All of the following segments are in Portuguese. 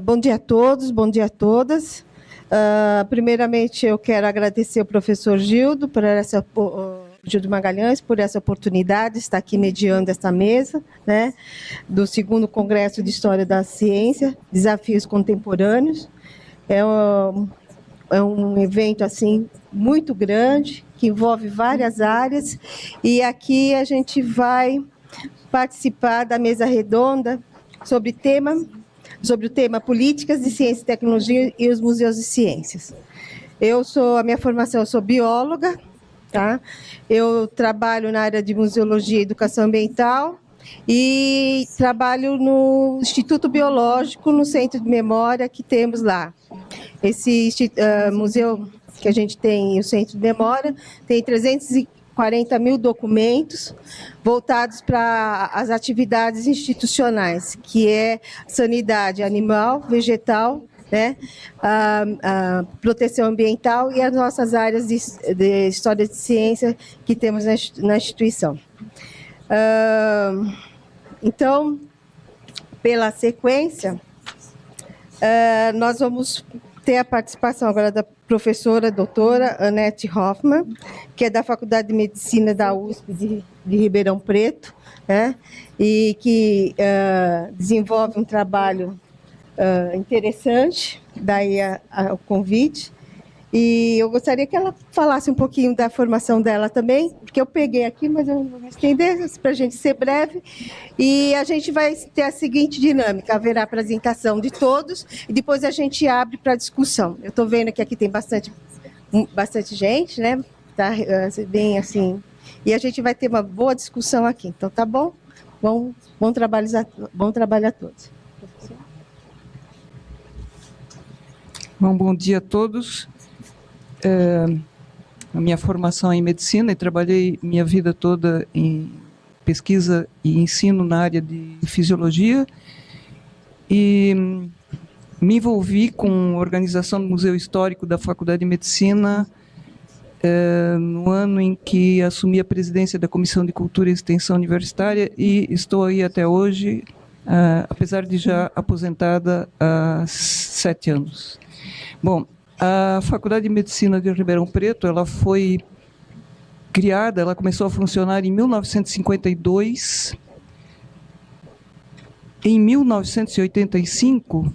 Bom dia a todos, bom dia a todas. Primeiramente, eu quero agradecer ao professor Gildo, Gildo Magalhães, por essa oportunidade de estar aqui mediando esta mesa, né, do 2º Congresso de História da Ciência, Desafios Contemporâneos. É um evento assim muito grande, que envolve várias áreas, e aqui a gente vai participar da mesa redonda sobre o tema Políticas de Ciência e Tecnologia e os Museus de Ciências. A minha formação, eu sou bióloga, tá? Eu trabalho na área de museologia e educação ambiental e trabalho no Instituto Biológico, no Centro de Memória que temos lá. Esse museu que a gente tem, o Centro de Memória, tem 340 mil documentos voltados para as atividades institucionais, que é sanidade animal, vegetal, né, a proteção ambiental e as nossas áreas de história de ciência que temos na instituição. Então, pela sequência, nós vamos ter a participação agora da professora doutora Anete Hoffmann, que é da Faculdade de Medicina da USP de Ribeirão Preto, né, e que desenvolve um trabalho interessante, daí o convite. E eu gostaria que ela falasse um pouquinho da formação dela também, porque eu peguei aqui, mas eu não vou me estender, para a gente ser breve. E a gente vai ter a seguinte dinâmica: haverá apresentação de todos, e depois a gente abre para discussão. Eu estou vendo que aqui tem bastante gente, né? Tá bem assim. E a gente vai ter uma boa discussão aqui. Então, tá bom? Bom trabalho a todos. Bom dia a todos. A minha formação é em medicina e trabalhei minha vida toda em pesquisa e ensino na área de fisiologia e me envolvi com a organização do Museu Histórico da Faculdade de Medicina no ano em que assumi a presidência da Comissão de Cultura e Extensão Universitária e estou aí até hoje, apesar de já aposentada há 7 anos. Bom, a Faculdade de Medicina de Ribeirão Preto, ela foi criada, ela começou a funcionar em 1952. Em 1985,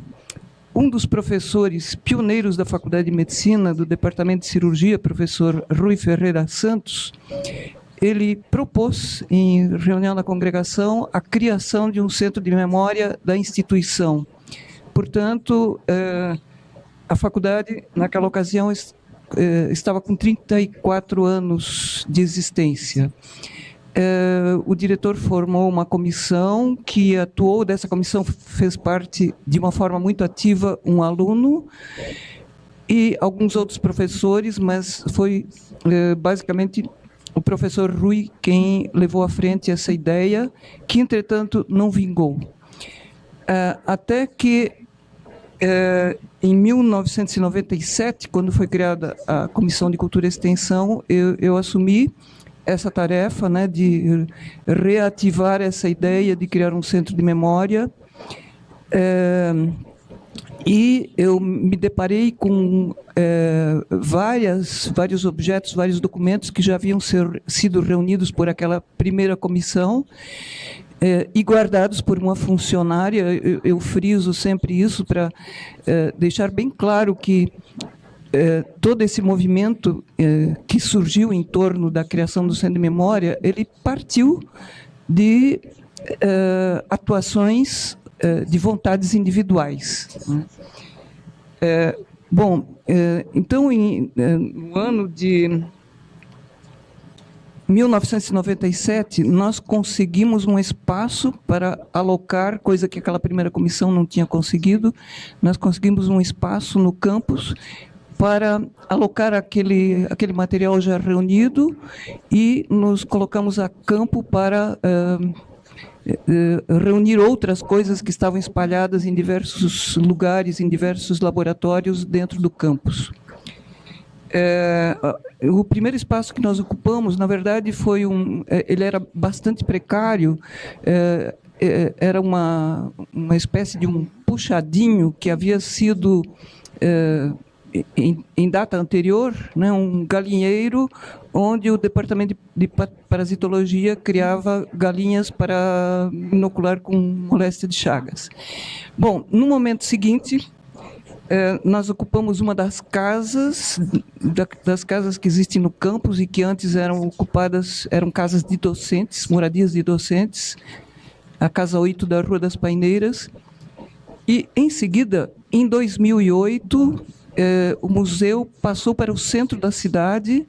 um dos professores pioneiros da Faculdade de Medicina, do Departamento de Cirurgia, professor Rui Ferreira Santos, ele propôs, em reunião da congregação, a criação de um centro de memória da instituição. Portanto, a faculdade, naquela ocasião, estava com 34 anos de existência. O diretor formou uma comissão que atuou, dessa comissão fez parte, de uma forma muito ativa, um aluno e alguns outros professores, mas foi basicamente o professor Rui quem levou à frente essa ideia, que, entretanto, não vingou. Até que, em 1997, quando foi criada a Comissão de Cultura e Extensão, eu assumi essa tarefa, né, de reativar essa ideia de criar um centro de memória, e eu me deparei com vários objetos, vários documentos que já haviam sido reunidos por aquela primeira comissão, e guardados por uma funcionária. Eu friso sempre isso para deixar bem claro que todo esse movimento que surgiu em torno da criação do Centro de Memória, ele partiu de atuações de vontades individuais. Então, no ano de 1997, nós conseguimos um espaço para alocar, coisa que aquela primeira comissão não tinha conseguido. Nós conseguimos um espaço no campus para alocar aquele material já reunido e nos colocamos a campo para reunir outras coisas que estavam espalhadas em diversos lugares, em diversos laboratórios dentro do campus. O primeiro espaço que nós ocupamos, na verdade, ele era bastante precário, era uma espécie de um puxadinho que havia sido, em data anterior, né, um galinheiro onde o departamento de parasitologia criava galinhas para inocular com moléstia de Chagas. Bom, no momento seguinte, nós ocupamos uma das casas que existem no campus e que antes eram ocupadas, eram casas de docentes, moradias de docentes, a Casa 8 da Rua das Paineiras. E, em seguida, em 2008, o museu passou para o centro da cidade,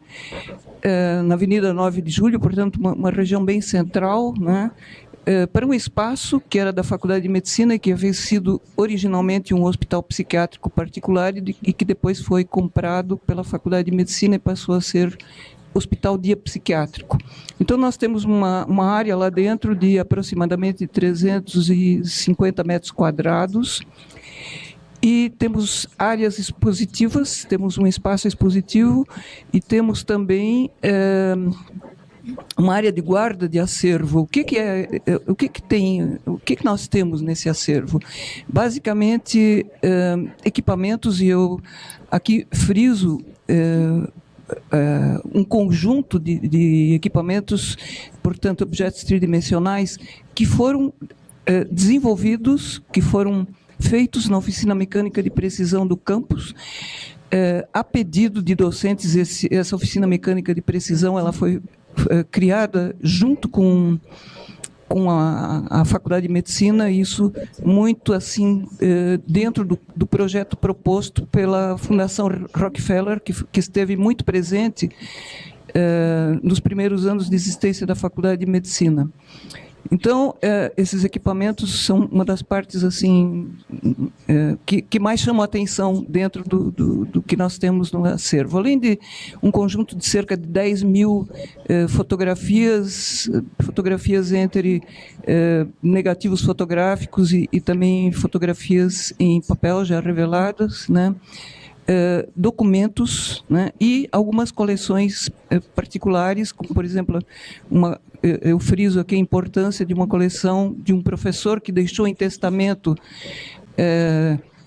na Avenida 9 de Julho, portanto, uma região bem central, né, para um espaço que era da Faculdade de Medicina e que havia sido originalmente um hospital psiquiátrico particular e que depois foi comprado pela Faculdade de Medicina e passou a ser hospital dia psiquiátrico. Então, nós temos uma área lá dentro de aproximadamente 350 metros quadrados, e temos áreas expositivas, temos um espaço expositivo e temos também uma área de guarda de acervo. O que nós temos nesse acervo? Basicamente, equipamentos, e eu aqui friso um conjunto de equipamentos, portanto, objetos tridimensionais, que foram desenvolvidos, que foram feitos na Oficina Mecânica de Precisão do campus, a pedido de docentes. Essa Oficina Mecânica de Precisão ela foi criada junto com a Faculdade de Medicina, isso muito assim dentro do projeto proposto pela Fundação Rockefeller, que esteve muito presente nos primeiros anos de existência da Faculdade de Medicina. Então, esses equipamentos são uma das partes assim que mais chamam a atenção dentro do que nós temos no acervo. Além de um conjunto de cerca de 10 mil fotografias entre negativos fotográficos e também fotografias em papel já reveladas, né? Documentos, né, e algumas coleções particulares, como, por exemplo, eu friso aqui a importância de uma coleção de um professor que deixou em testamento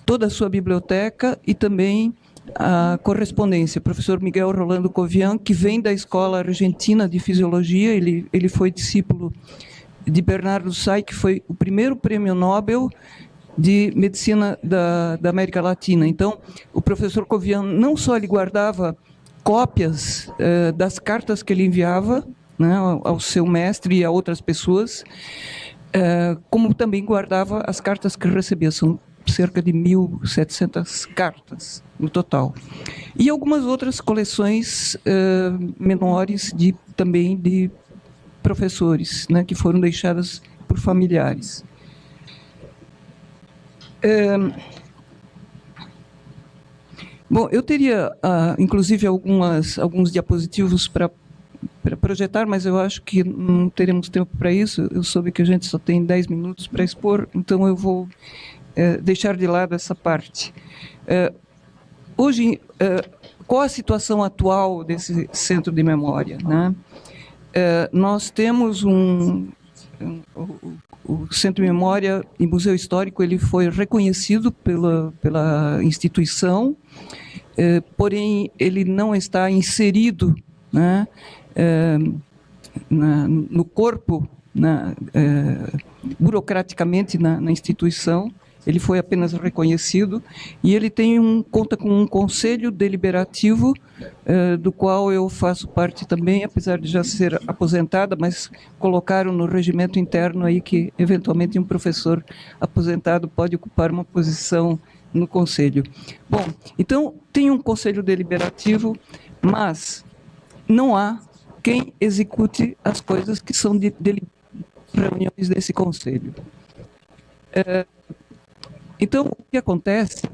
toda a sua biblioteca e também a correspondência. O professor Miguel Rolando Covian, que vem da Escola Argentina de Fisiologia, ele foi discípulo de Bernardo Say, que foi o primeiro prêmio Nobel de Medicina da América Latina. Então, o professor Covian não só ele guardava cópias das cartas que ele enviava, né, ao seu mestre e a outras pessoas, como também guardava as cartas que recebia. São cerca de 1.700 cartas no total. E algumas outras coleções menores também de professores, né, que foram deixadas por familiares. Bom, eu teria, inclusive, alguns diapositivos para projetar, mas eu acho que não teremos tempo para isso. Eu soube que a gente só tem 10 minutos para expor, então eu vou deixar de lado essa parte. Hoje, qual a situação atual desse centro de memória, né? Nós temos o Centro de Memória e Museu Histórico, ele foi reconhecido pela instituição, porém ele não está inserido, né, no corpo, burocraticamente na instituição. Ele foi apenas reconhecido e ele conta com um conselho deliberativo, do qual eu faço parte também, apesar de já ser aposentada, mas colocaram no regimento interno aí que, eventualmente, um professor aposentado pode ocupar uma posição no conselho. Bom, então, tem um conselho deliberativo, mas não há quem execute as coisas que são de reuniões desse conselho. Então, o que acontece,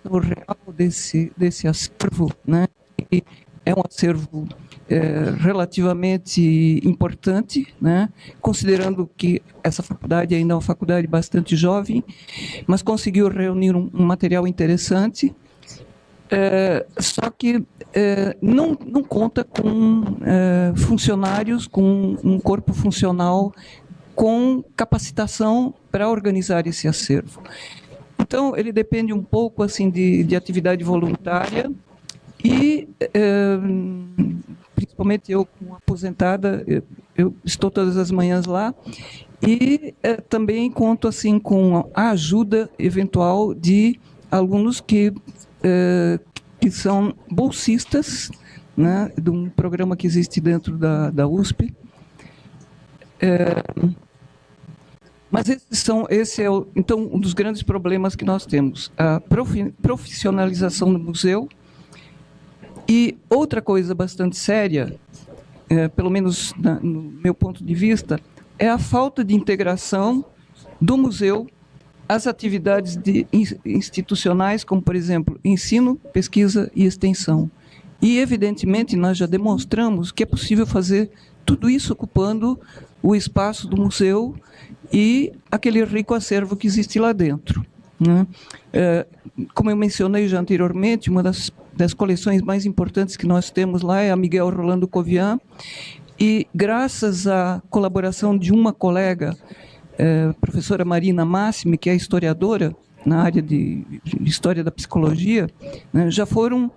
o real desse acervo, né, é um acervo relativamente importante, né, considerando que essa faculdade ainda é uma faculdade bastante jovem, mas conseguiu reunir um material interessante, só que não conta com funcionários, com um corpo funcional com capacitação para organizar esse acervo. Então, ele depende um pouco assim de atividade voluntária e, principalmente eu, como aposentada, eu estou todas as manhãs lá e também conto assim com a ajuda eventual de alunos que são bolsistas, né, de um programa que existe dentro da USP. Mas esse é, então, um dos grandes problemas que nós temos, a profissionalização do museu. E outra coisa bastante séria, pelo menos no meu ponto de vista, é a falta de integração do museu às atividades institucionais, como, por exemplo, ensino, pesquisa e extensão. E, evidentemente, nós já demonstramos que é possível fazer tudo isso ocupando o espaço do museu e aquele rico acervo que existe lá dentro, né? Como eu mencionei já anteriormente, uma das coleções mais importantes que nós temos lá é a Miguel Rolando Covian, e graças à colaboração de uma colega, professora Marina Massimi, que é historiadora na área de História da Psicologia, né, já foram,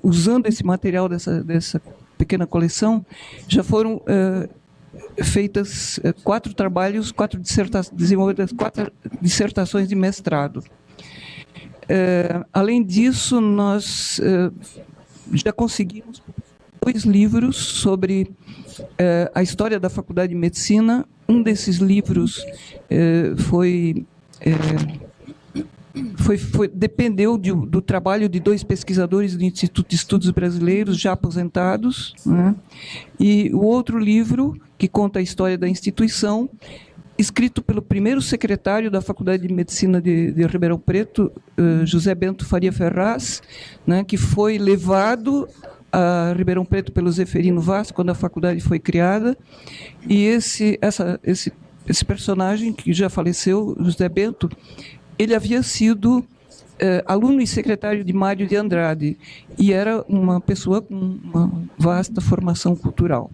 usando esse material dessa pequena coleção, já foram feitas 4 trabalhos, desenvolvidas 4 dissertações de mestrado. Além disso, nós já conseguimos 2 livros sobre a história da Faculdade de Medicina. Um desses livros dependeu do trabalho de 2 pesquisadores do Instituto de Estudos Brasileiros, já aposentados, né? E o outro livro, que conta a história da instituição, escrito pelo primeiro secretário da Faculdade de Medicina de Ribeirão Preto, José Bento Faria Ferraz, né, que foi levado a Ribeirão Preto pelo Zeferino Vaz, quando a faculdade foi criada, e esse personagem, que já faleceu, José Bento, ele havia sido aluno e secretário de Mário de Andrade, e era uma pessoa com uma vasta formação cultural.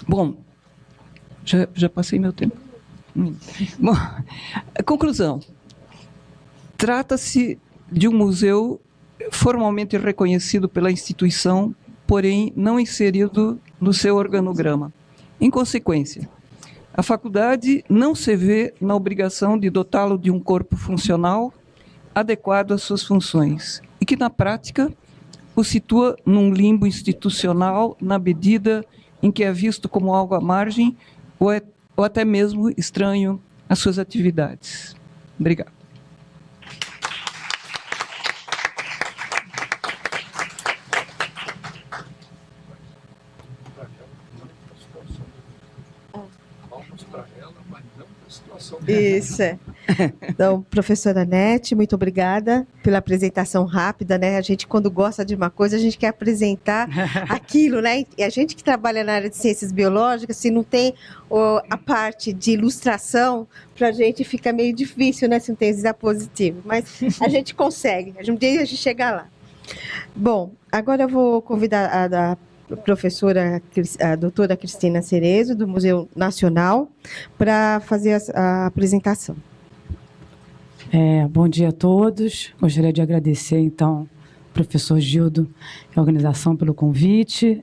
Bom, já passei meu tempo. Bom, a conclusão. Trata-se de um museu formalmente reconhecido pela instituição, porém não inserido no seu organograma. Em consequência, a faculdade não se vê na obrigação de dotá-lo de um corpo funcional adequado às suas funções, e que, na prática, o situa num limbo institucional na medida em que é visto como algo à margem ou até mesmo estranho às suas atividades. Obrigado. Isso. Então, professora Nete, muito obrigada pela apresentação rápida, né? A gente, quando gosta de uma coisa, a gente quer apresentar aquilo, né? E a gente que trabalha na área de ciências biológicas, se não tem a parte de ilustração, para a gente fica meio difícil, né? Se não tem esse positivo. Mas a gente consegue, um dia a gente chega lá. Bom, agora eu vou convidar a professora, a doutora Cristina Cerezo, do Museu Nacional, para fazer a apresentação. Bom dia a todos. Gostaria de agradecer, então, ao professor Gildo e a organização pelo convite.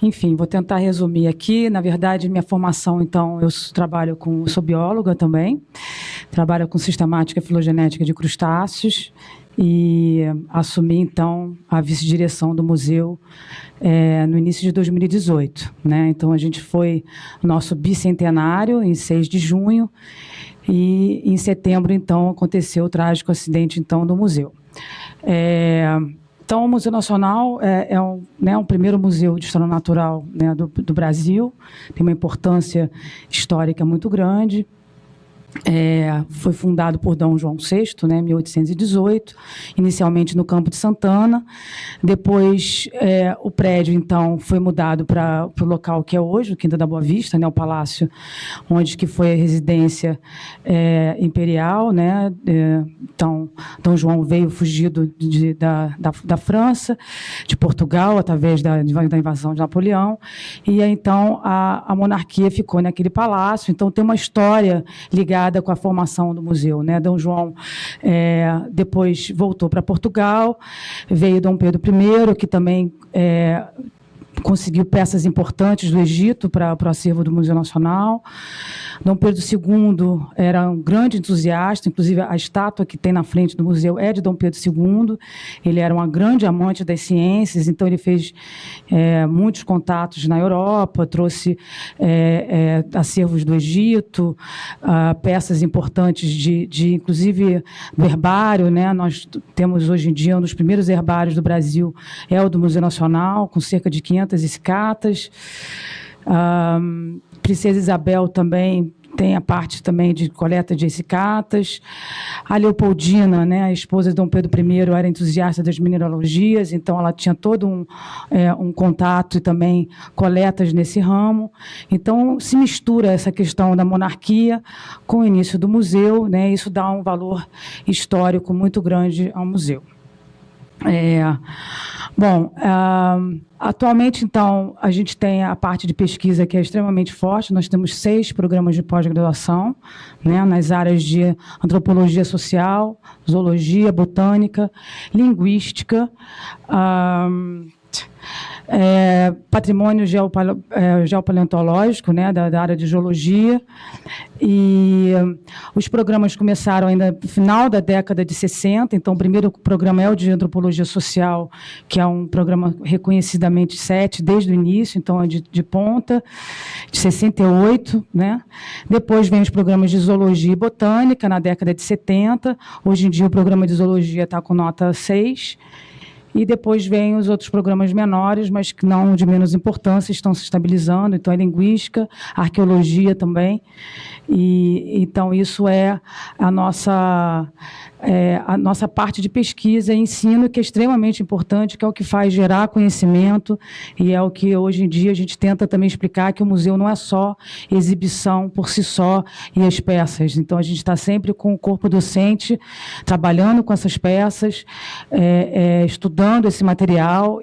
Enfim, vou tentar resumir aqui. Na verdade, minha formação, então, eu sou bióloga também, trabalho com sistemática e filogenética de crustáceos, e assumi, então, a vice-direção do museu no início de 2018. Né? Então, a gente foi no nosso bicentenário, em 6 de junho, e em setembro, então, aconteceu o trágico acidente, então, do museu. Então, o Museu Nacional é um primeiro museu de história natural, né, do Brasil, tem uma importância histórica muito grande. Foi fundado por Dom João VI, né, em 1818, inicialmente no Campo de Santana. Depois, o prédio, então, foi mudado para o local que é hoje, o Quinta da Boa Vista, né, o palácio onde que foi a residência imperial, né. Então, Dom João veio fugido da França, de Portugal, através da invasão de Napoleão, e aí, então, a monarquia ficou naquele palácio. Então, tem uma história ligada com a formação do museu, né? Dom João depois voltou para Portugal, veio Dom Pedro I, que também conseguiu peças importantes do Egito para o acervo do Museu Nacional. Dom Pedro II era um grande entusiasta, inclusive a estátua que tem na frente do museu é de Dom Pedro II. Ele era um grande amante das ciências, então ele fez muitos contatos na Europa, trouxe acervos do Egito, peças importantes inclusive do herbário, né? Nós temos hoje em dia um dos primeiros herbários do Brasil, é o do Museu Nacional, com cerca de 500 escatas. Princesa Isabel também tem a parte também de coleta de escatas. A Leopoldina, né, a esposa de Dom Pedro I, era entusiasta das mineralogias, então ela tinha todo um contato e também coletas nesse ramo. Então, se mistura essa questão da monarquia com o início do museu, né, isso dá um valor histórico muito grande ao museu. Bom, atualmente, então, a gente tem a parte de pesquisa que é extremamente forte. Nós temos 6 programas de pós-graduação, né, nas áreas de antropologia social, zoologia, botânica, linguística, patrimônio geopaleontológico, né, da área de geologia. E os programas começaram ainda no final da década de 60, então o primeiro programa é o de antropologia social, que é um programa reconhecidamente 7 desde o início, então é de ponta, de 68, né? Depois vem os programas de zoologia e botânica, na década de 70, hoje em dia o programa de zoologia está com nota 6, e depois vem os outros programas menores, mas que não de menos importância, estão se estabilizando. Então, é linguística, arqueologia também. E então, isso é a nossa parte de pesquisa e ensino, que é extremamente importante, que é o que faz gerar conhecimento, e é o que, hoje em dia, a gente tenta também explicar que o museu não é só exibição por si só e as peças. Então, a gente está sempre com o corpo docente, trabalhando com essas peças, estudando esse material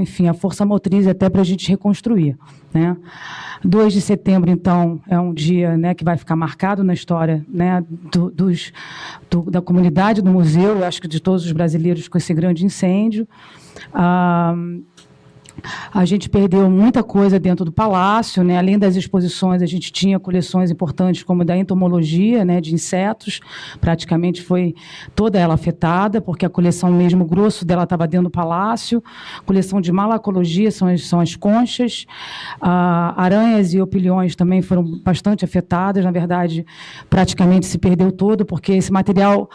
enfim, a força motriz até para a gente reconstruir, né? 2 de setembro, então, é um dia, né, que vai ficar marcado na história, né, da comunidade do museu, eu acho que de todos os brasileiros, com esse grande incêndio. A gente perdeu muita coisa dentro do palácio, né? Além das exposições, a gente tinha coleções importantes como da entomologia, né, de insetos, praticamente foi toda ela afetada, porque a coleção mesmo, o grosso dela estava dentro do palácio. Coleção de malacologia, são as conchas. Aranhas e opilhões também foram bastante afetadas, na verdade, praticamente se perdeu todo, porque esse material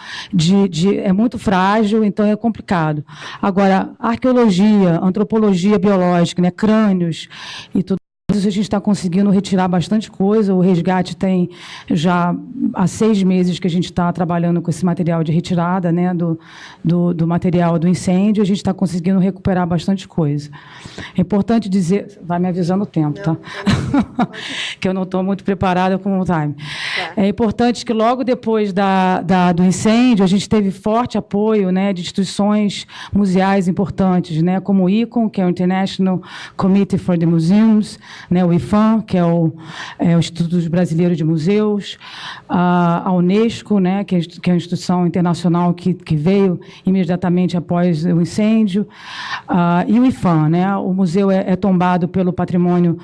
é muito frágil, então é complicado. Agora, arqueologia, antropologia biológica, né, crânios e tudo isso, a gente está conseguindo retirar bastante coisa. O resgate tem já há 6 meses que a gente está trabalhando com esse material de retirada, né, do material do incêndio. A gente está conseguindo recuperar bastante coisa. É importante dizer... Vai me avisando o tempo, tá? Que eu não estou muito preparada com o time. É importante que logo depois do incêndio, a gente teve forte apoio, né, de instituições museais importantes, né, como o ICOM, que é o International Committee for the Museums, né, o IFAM, que é o Instituto Brasileiro de Museus, a Unesco, né, que é a instituição internacional que veio imediatamente após o incêndio, e o IFAM, né? O museu é tombado pelo patrimônio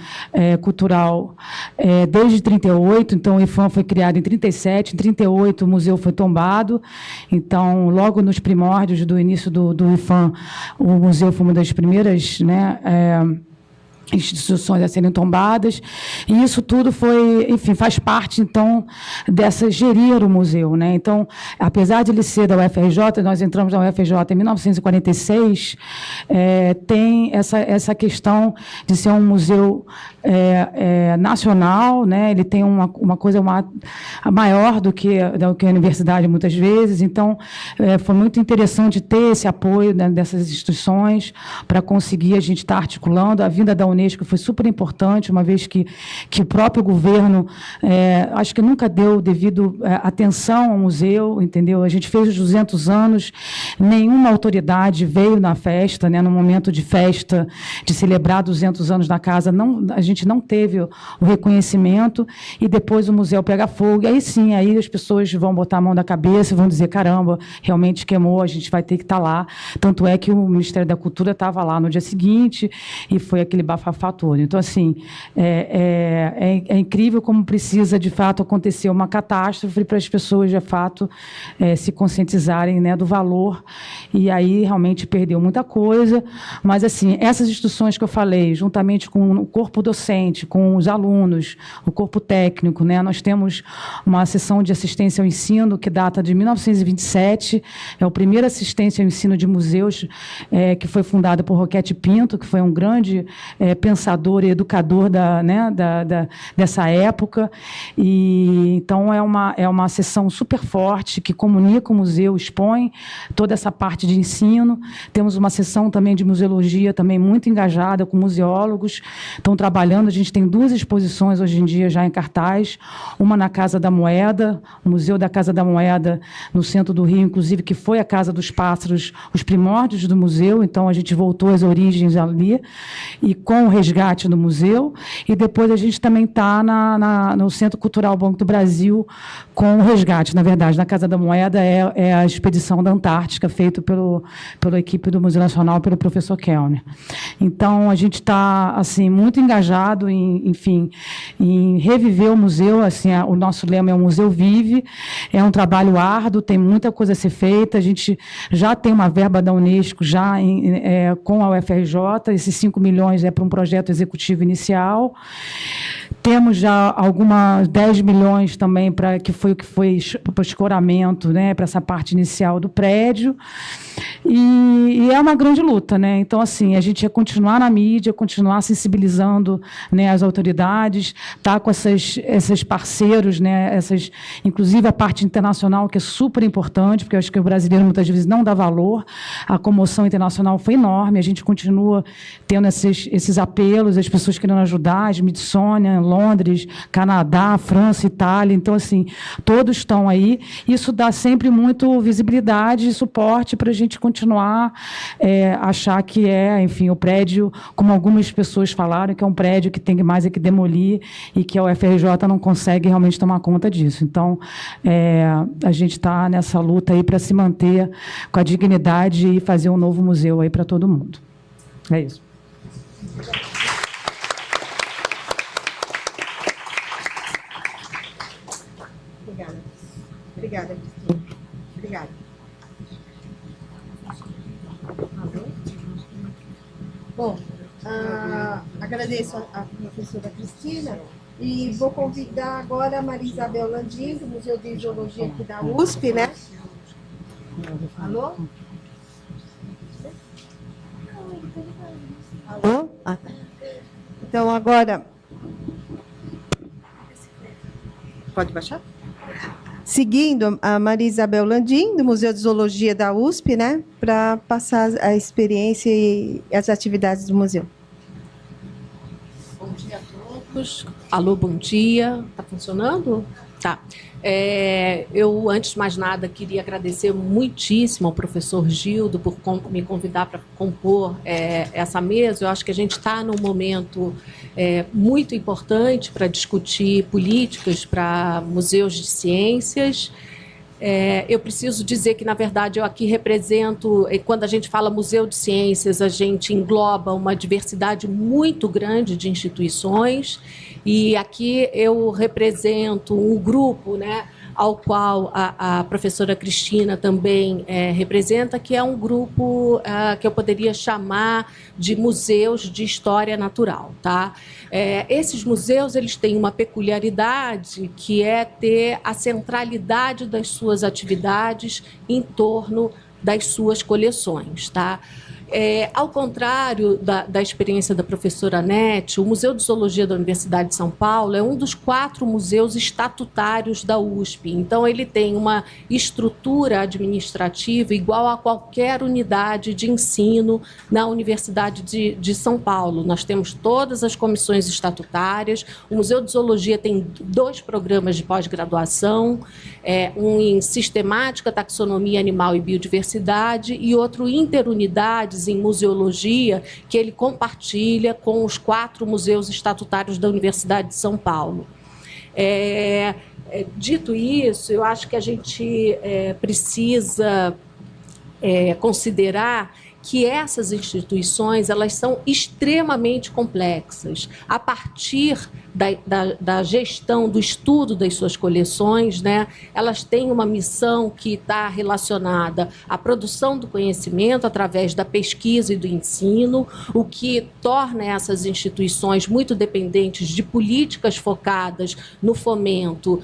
cultural desde 38, então o IFAM foi criado em 37, em 38 o museu foi tombado, então logo nos primórdios do início do IFAM, o museu foi uma das primeiras, né, instituições a serem tombadas, e isso tudo foi, enfim, faz parte, então, dessa gerir o museu, né? Então, apesar de ele ser da UFRJ, nós entramos na UFRJ em 1946, tem essa questão de ser um museu nacional, né? Ele tem uma coisa maior do que a universidade, muitas vezes, então, foi muito interessante ter esse apoio, né, dessas instituições para conseguir a gente estar articulando. A vinda da Unesco foi super importante, uma vez que o próprio governo, acho que nunca deu devido atenção ao museu, entendeu? A gente fez os 200 anos, nenhuma autoridade veio na festa, né, no momento de festa, de celebrar 200 anos da casa, a gente não teve o reconhecimento, e depois o museu pega fogo, e aí sim, aí as pessoas vão botar a mão na cabeça e vão dizer, caramba, realmente queimou, a gente vai ter que estar lá. Tanto é que o Ministério da Cultura estava lá no dia seguinte, e foi aquele bafafá todo. Então, assim, é incrível como precisa, de fato, acontecer uma catástrofe para as pessoas, de fato, se conscientizarem, né, do valor, e aí realmente perdeu muita coisa. Mas, assim, essas instituições que eu falei, juntamente com o corpo docente, com os alunos, o corpo técnico, né, nós temos uma seção de assistência ao ensino que data de 1927, é a primeira assistência ao ensino de museus, que foi fundada por Roquete Pinto, que foi um grande pensador e educador dessa época. E, então, é uma seção super forte, que comunica o museu, expõe toda essa parte de ensino. Temos uma seção também de museologia, também muito engajada, com museólogos, estão trabalhando. A gente tem 2 exposições hoje em dia já em cartaz, uma na Casa da Moeda, o Museu da Casa da Moeda, no centro do Rio, inclusive, que foi a Casa dos Pássaros, os primórdios do museu, então a gente voltou às origens ali, e com o resgate do museu, e depois a gente também está no Centro Cultural Banco do Brasil com o resgate. Na verdade, na Casa da Moeda é a expedição da Antártica, feita pela equipe do Museu Nacional, pelo professor Kellner. Então, a gente está, assim, muito engajado em reviver o museu. Assim, o nosso lema é "O Museu Vive", é um trabalho árduo, tem muita coisa a ser feita, a gente já tem uma verba da Unesco já com a UFRJ, esses 5 milhões é para um projeto executivo inicial. Temos já 10 milhões também que foi para o escoramento, né, para essa parte inicial do prédio. E é uma grande luta, né? Então, assim, a gente ia continuar na mídia, continuar sensibilizando, né, as autoridades, tá com esses parceiros, né, inclusive a parte internacional, que é super importante, porque eu acho que o brasileiro muitas vezes não dá valor. A comoção internacional foi enorme, a gente continua tendo esses apelos, as pessoas querendo ajudar, a Smithsonian, Londres, Canadá, França, Itália. Então, assim, todos estão aí. Isso dá sempre muito visibilidade e suporte para a gente continuar achar que enfim, o prédio, como algumas pessoas falaram, que é um prédio que tem mais que demolir e que a UFRJ não consegue realmente tomar conta disso. Então, a gente está nessa luta aí para se manter com a dignidade e fazer um novo museu aí para todo mundo. É isso. Obrigada, Cristina. Obrigada. Bom, agradeço a professora Cristina e vou convidar agora a Maria Isabel Landim, do Museu de Geologia aqui da USP, né? Alô? Alô? Ah, tá. Então, agora... Pode baixar? Seguindo a Maria Isabel Landim, do Museu de Zoologia da USP, né, para passar a experiência e as atividades do museu. Bom dia a todos. Alô, bom dia. Está funcionando? Tá. Eu, antes de mais nada, queria agradecer muitíssimo ao professor Gildo por me convidar para compor essa mesa. Eu acho que a gente está num momento muito importante para discutir políticas para museus de ciências. Eu preciso dizer que, na verdade, eu aqui represento, quando a gente fala Museu de Ciências, a gente engloba uma diversidade muito grande de instituições, e aqui eu represento um grupo, né, ao qual a professora Cristina também representa, que é um grupo que eu poderia chamar de museus de história natural, tá? Esses museus, eles têm uma peculiaridade, que é ter a centralidade das suas atividades em torno das suas coleções, tá? Ao contrário da experiência da professora Nete, o Museu de Zoologia da Universidade de São Paulo é um dos 4 museus estatutários da USP. Então, ele tem uma estrutura administrativa igual a qualquer unidade de ensino na Universidade de São Paulo. Nós temos todas as comissões estatutárias. O Museu de Zoologia tem 2 programas de pós-graduação, um em Sistemática, Taxonomia Animal e Biodiversidade e outro interunidades em museologia, que ele compartilha com os 4 museus estatutários da Universidade de São Paulo. Dito isso, eu acho que a gente precisa considerar que essas instituições, elas são extremamente complexas. A partir da gestão, do estudo das suas coleções, né, elas têm uma missão que está relacionada à produção do conhecimento através da pesquisa e do ensino, o que torna essas instituições muito dependentes de políticas focadas no fomento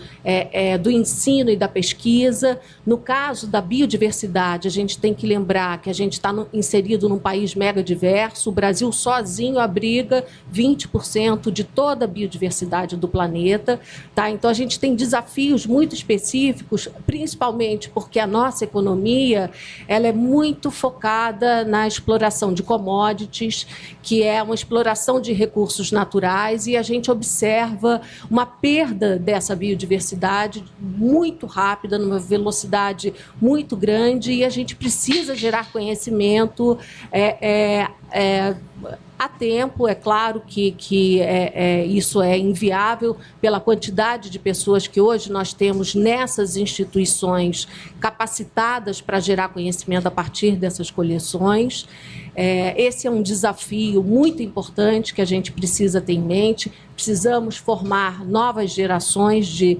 do ensino e da pesquisa. No caso da biodiversidade, a gente tem que lembrar que a gente está inserido num país mega diverso. O Brasil sozinho abriga 20% de toda a biodiversidade do planeta, tá? Então, a gente tem desafios muito específicos, principalmente porque a nossa economia, ela é muito focada na exploração de commodities, que é uma exploração de recursos naturais, e a gente observa uma perda dessa biodiversidade muito rápida, numa velocidade muito grande, e a gente precisa gerar conhecimento a tempo. É claro que isso é inviável pela quantidade de pessoas que hoje nós temos nessas instituições capacitadas para gerar conhecimento a partir dessas coleções. Esse é um desafio muito importante que a gente precisa ter em mente. Precisamos formar novas gerações de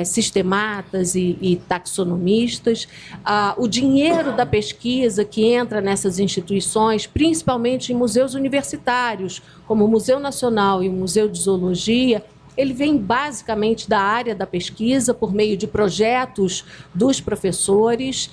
sistematas e taxonomistas. O dinheiro da pesquisa que entra nessas instituições, principalmente em museus universitários, como o Museu Nacional e o Museu de Zoologia, ele vem basicamente da área da pesquisa, por meio de projetos dos professores,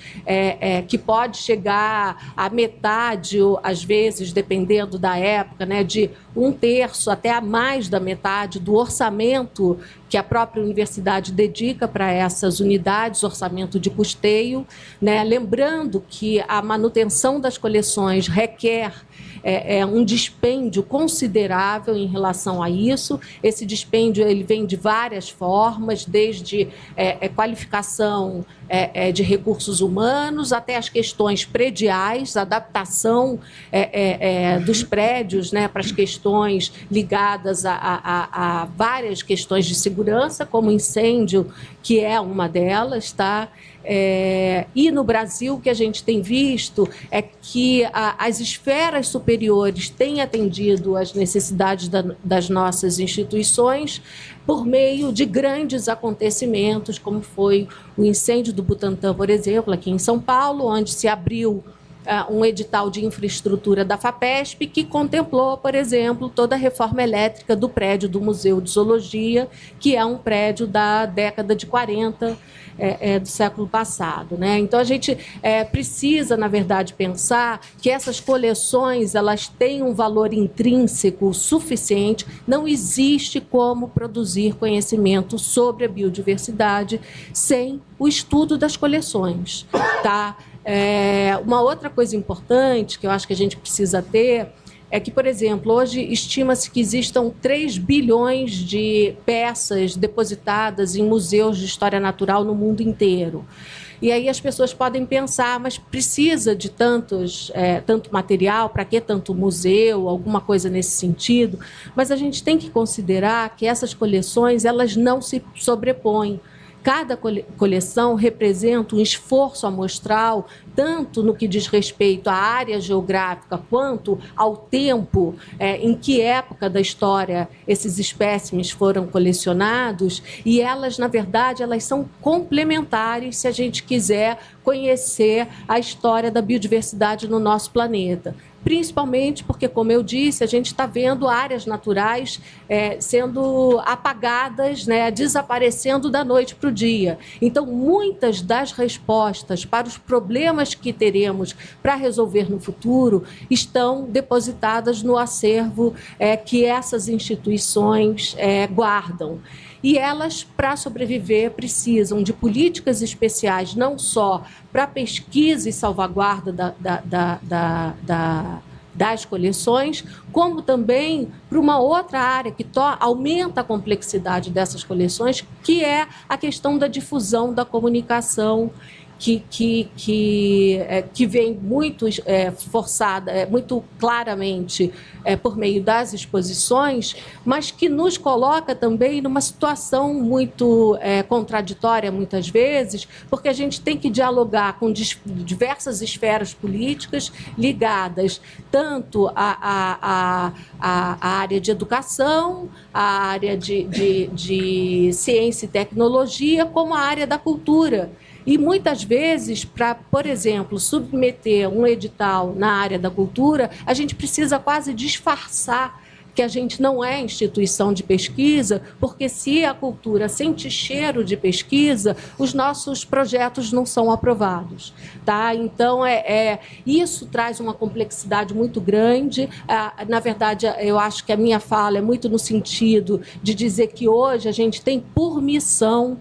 que pode chegar a metade, ou às vezes, dependendo da época, né, de 1/3 até a mais da metade do orçamento que a própria universidade dedica para essas unidades, orçamento de custeio, né? Lembrando que a manutenção das coleções requer um dispêndio considerável em relação a isso. Esse dispêndio ele vem de várias formas, desde qualificação de recursos humanos até as questões prediais, adaptação dos prédios, né, para as questões ligadas a várias questões de segurança, como incêndio, que é uma delas, tá? E no Brasil, o que a gente tem visto é que as esferas superiores têm atendido às necessidades das nossas instituições por meio de grandes acontecimentos, como foi o incêndio do Butantã, por exemplo, aqui em São Paulo, onde se abriu um edital de infraestrutura da FAPESP que contemplou, por exemplo, toda a reforma elétrica do prédio do Museu de Zoologia, que é um prédio da década de 40 do século passado, né? Então, a gente precisa, na verdade, pensar que essas coleções elas têm um valor intrínseco suficiente. Não existe como produzir conhecimento sobre a biodiversidade sem o estudo das coleções, tá? Uma outra coisa importante que eu acho que a gente precisa ter é que, por exemplo, hoje estima-se que existam 3 bilhões de peças depositadas em museus de história natural no mundo inteiro. E aí as pessoas podem pensar, mas precisa de tanto material, para que tanto museu, alguma coisa nesse sentido? Mas a gente tem que considerar que essas coleções elas não se sobrepõem. Cada coleção representa um esforço amostral, tanto no que diz respeito à área geográfica, quanto ao tempo, em que época da história esses espécimes foram colecionados, e elas, na verdade, elas são complementares se a gente quiser conhecer a história da biodiversidade no nosso planeta. Principalmente porque, como eu disse, a gente está vendo áreas naturais sendo apagadas, né, desaparecendo da noite para o dia. Então, muitas das respostas para os problemas que teremos para resolver no futuro estão depositadas no acervo que essas instituições guardam. E elas, para sobreviver, precisam de políticas especiais, não só para pesquisa e salvaguarda das coleções, como também para uma outra área que aumenta a complexidade dessas coleções, que é a questão da difusão da comunicação, que vem muito forçada, muito claramente por meio das exposições, mas que nos coloca também numa situação muito contraditória, muitas vezes, porque a gente tem que dialogar com diversas esferas políticas ligadas tanto à área de educação, à área de ciência e tecnologia, como à área da cultura. E muitas vezes, para, por exemplo, submeter um edital na área da cultura, a gente precisa quase disfarçar que a gente não é instituição de pesquisa, porque se a cultura sente cheiro de pesquisa, os nossos projetos não são aprovados. Tá? Então, isso traz uma complexidade muito grande. Na verdade, eu acho que a minha fala é muito no sentido de dizer que hoje a gente tem por missão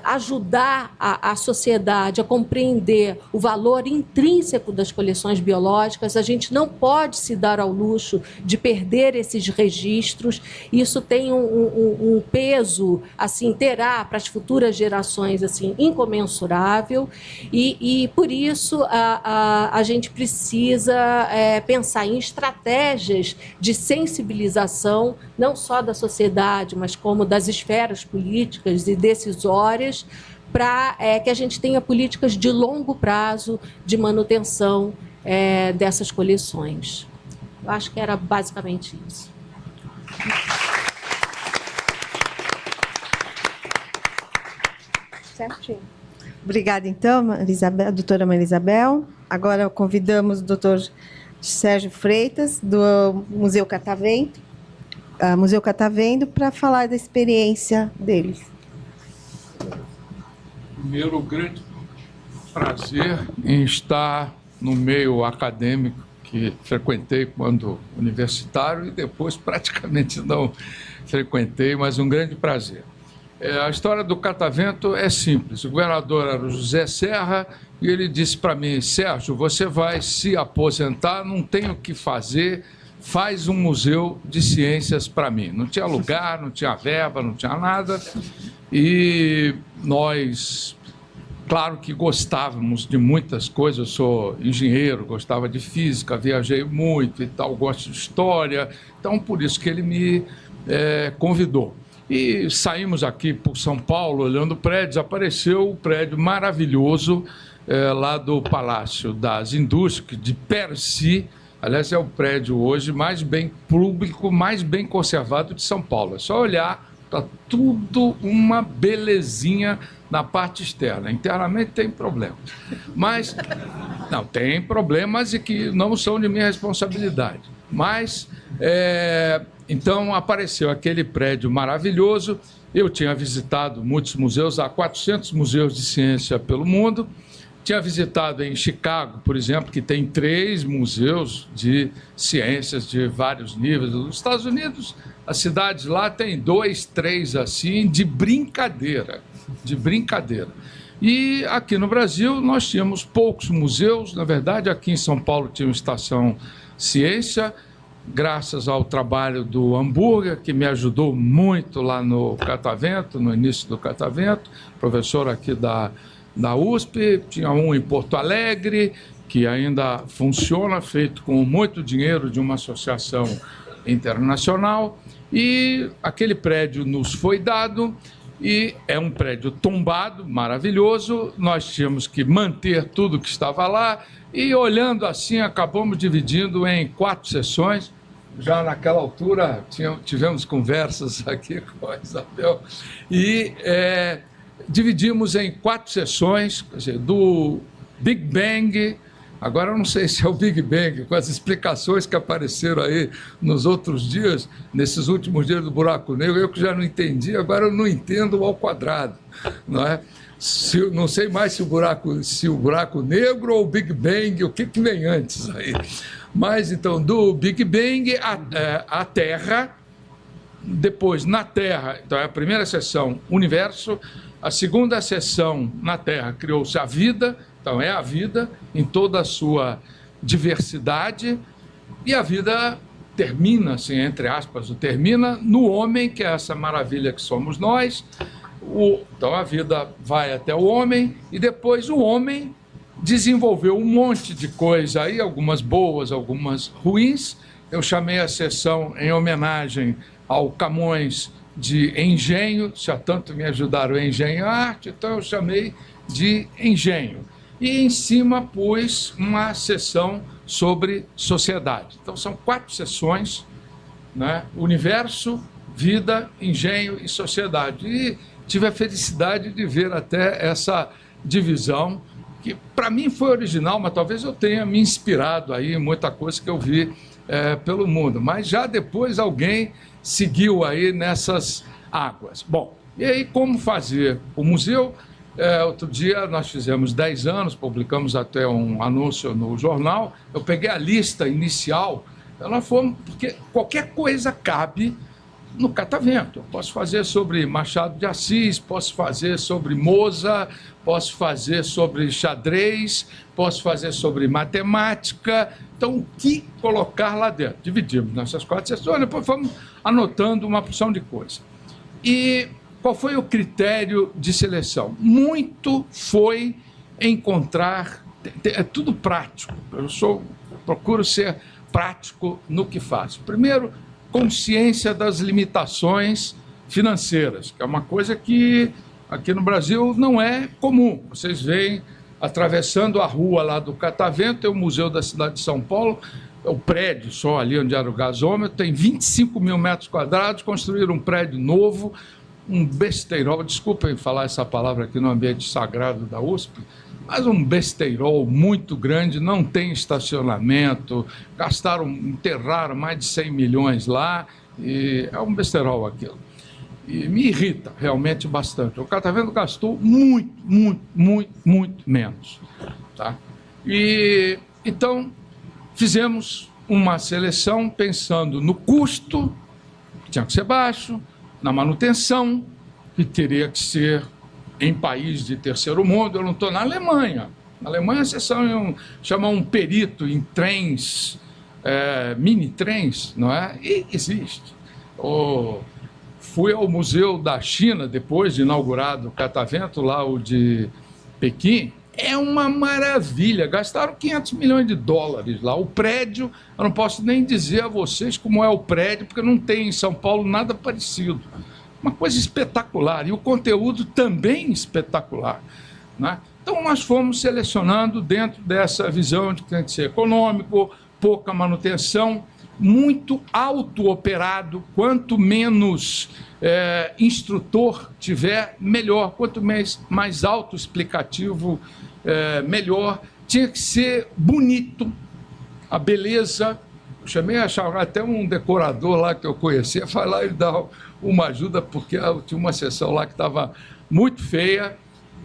ajudar a sociedade a compreender o valor intrínseco das coleções biológicas. A gente não pode se dar ao luxo de perder esses registros. Isso tem um peso, assim, terá para as futuras gerações, assim, incomensurável, e por isso a gente precisa pensar em estratégias de sensibilização, não só da sociedade, mas como das esferas políticas e decisórias, para que a gente tenha políticas de longo prazo de manutenção dessas coleções. Eu acho que era basicamente isso. Certinho. Obrigada, então, doutora Maria Isabel. Agora convidamos o doutor Sérgio Freitas, do Museu Catavento, para falar da experiência deles. Primeiro, o grande prazer em estar no meio acadêmico que frequentei quando universitário e depois praticamente não frequentei, mas um grande prazer. A história do Catavento é simples. O governador era o José Serra e ele disse para mim: Sérgio, você vai se aposentar, não tem o que fazer, faz um museu de ciências para mim. Não tinha lugar, não tinha verba, não tinha nada. E nós, claro que gostávamos de muitas coisas. Eu sou engenheiro, gostava de física, viajei muito e tal, gosto de história. Então, por isso que ele me convidou. E saímos aqui por São Paulo, olhando prédios, apareceu o prédio maravilhoso lá do Palácio das Indústrias, de Percy. Aliás, é o prédio hoje mais bem público, mais bem conservado de São Paulo. É só olhar. Está tudo uma belezinha na parte externa. Internamente tem problemas. Mas, não, tem problemas e que não são de minha responsabilidade. Mas, então, apareceu aquele prédio maravilhoso. Eu tinha visitado muitos museus, há 400 museus de ciência pelo mundo. Tinha visitado em Chicago, por exemplo, que tem 3 museus de ciências de vários níveis. Nos Estados Unidos, as cidades lá têm 2, 3 assim, de brincadeira, E aqui no Brasil nós tínhamos poucos museus. Na verdade, aqui em São Paulo tinha uma estação Ciência, graças ao trabalho do Hambúrguer, que me ajudou muito lá no Catavento, no início do Catavento, professor aqui da USP. Tinha um em Porto Alegre, que ainda funciona, feito com muito dinheiro de uma associação internacional. E aquele prédio nos foi dado e é um prédio tombado, maravilhoso, nós tínhamos que manter tudo que estava lá, e olhando assim, acabamos dividindo em 4 sessões. Já naquela altura tivemos conversas aqui com a Isabel, e dividimos em 4 sessões, quer dizer, do Big Bang. Agora eu não sei se é o Big Bang, com as explicações que apareceram aí nos outros dias, nesses últimos dias do buraco negro, eu que já não entendi, agora eu não entendo ao quadrado, não é? Não sei mais se o buraco negro ou o Big Bang, o que vem antes aí. Mas, então, do Big Bang, a Terra, depois, na Terra, então é a primeira seção, universo, a segunda seção, na Terra, criou-se a vida. Então, é a vida em toda a sua diversidade, e a vida termina, assim, entre aspas, termina no homem, que é essa maravilha que somos nós. Então, a vida vai até o homem, e depois o homem desenvolveu um monte de coisa aí, algumas boas, algumas ruins. Eu chamei a sessão em homenagem ao Camões de Engenho, já tanto me ajudaram a Engenho Arte, então eu chamei de Engenho. E em cima pus uma sessão sobre sociedade. Então são 4 sessões, né? Universo, vida, engenho e sociedade. E tive a felicidade de ver até essa divisão, que para mim foi original, mas talvez eu tenha me inspirado aí em muita coisa que eu vi pelo mundo. Mas já depois alguém seguiu aí nessas águas. Bom, e aí como fazer o museu? Outro dia nós fizemos 10 anos, publicamos até um anúncio no jornal. Eu peguei a lista inicial, porque qualquer coisa cabe no catavento. Eu posso fazer sobre Machado de Assis, posso fazer sobre Mozart, posso fazer sobre xadrez, posso fazer sobre matemática. Então, o que colocar lá dentro? Dividimos nessas 4 sessões, depois fomos anotando uma porção de coisa. E qual foi o critério de seleção? Muito foi encontrar, é tudo prático, procuro ser prático no que faço. Primeiro, consciência das limitações financeiras, que é uma coisa que aqui no Brasil não é comum. Vocês veem, atravessando a rua lá do Catavento, tem o Museu da Cidade de São Paulo, o prédio só ali onde era o gasômetro, tem 25 mil metros quadrados, construíram um prédio novo, um besteirol, desculpem falar essa palavra aqui no ambiente sagrado da USP, mas um besteirol muito grande, não tem estacionamento, enterraram mais de 100 milhões lá, e é um besteirol aquilo. E me irrita realmente bastante. O Catavento gastou muito menos. Tá? E então fizemos uma seleção pensando no custo, que tinha que ser baixo, na manutenção, que teria que ser em país de terceiro mundo. Eu não estou na Alemanha. Na Alemanha, vocês chamam um perito em trens, mini-trens, não é? E existe. Fui ao Museu da China, depois de inaugurado o Catavento, lá o de Pequim. É uma maravilha. Gastaram 500 milhões de dólares lá. O prédio, eu não posso nem dizer a vocês como é o prédio, porque não tem em São Paulo nada parecido. Uma coisa espetacular. E o conteúdo também espetacular, né? Então, nós fomos selecionando dentro dessa visão de que tem que ser econômico, pouca manutenção, muito auto-operado. Quanto menos instrutor tiver, melhor. Quanto mais auto-explicativo, melhor. Tinha que ser bonito, a beleza. Eu chamei até um decorador lá que eu conhecia, foi lá e dar uma ajuda, porque tinha uma sessão lá que estava muito feia.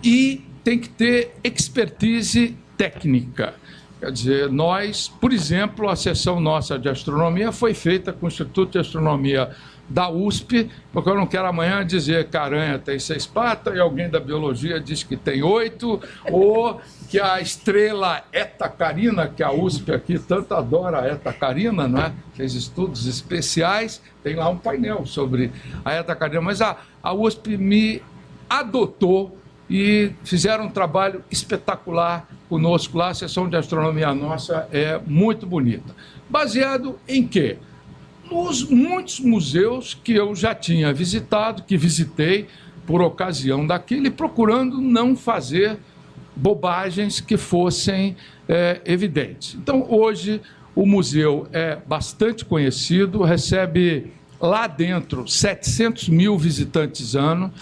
E tem que ter expertise técnica. Quer dizer, nós, por exemplo, a sessão nossa de astronomia foi feita com o Instituto de Astronomia da USP, porque eu não quero amanhã dizer que a aranha tem 6 patas e alguém da biologia diz que tem 8, ou que a estrela Eta Carina, que a USP aqui tanto adora a Eta Carina, não é? Fez estudos especiais, tem lá um painel sobre a Eta Carina, mas a USP me adotou e fizeram um trabalho espetacular conosco lá. A sessão de astronomia nossa é muito bonita. Baseado em quê? Nos muitos museus que eu já tinha visitado, que visitei por ocasião daquilo e procurando não fazer bobagens que fossem evidentes. Então, hoje, o museu é bastante conhecido, recebe lá dentro 700 mil visitantes ano.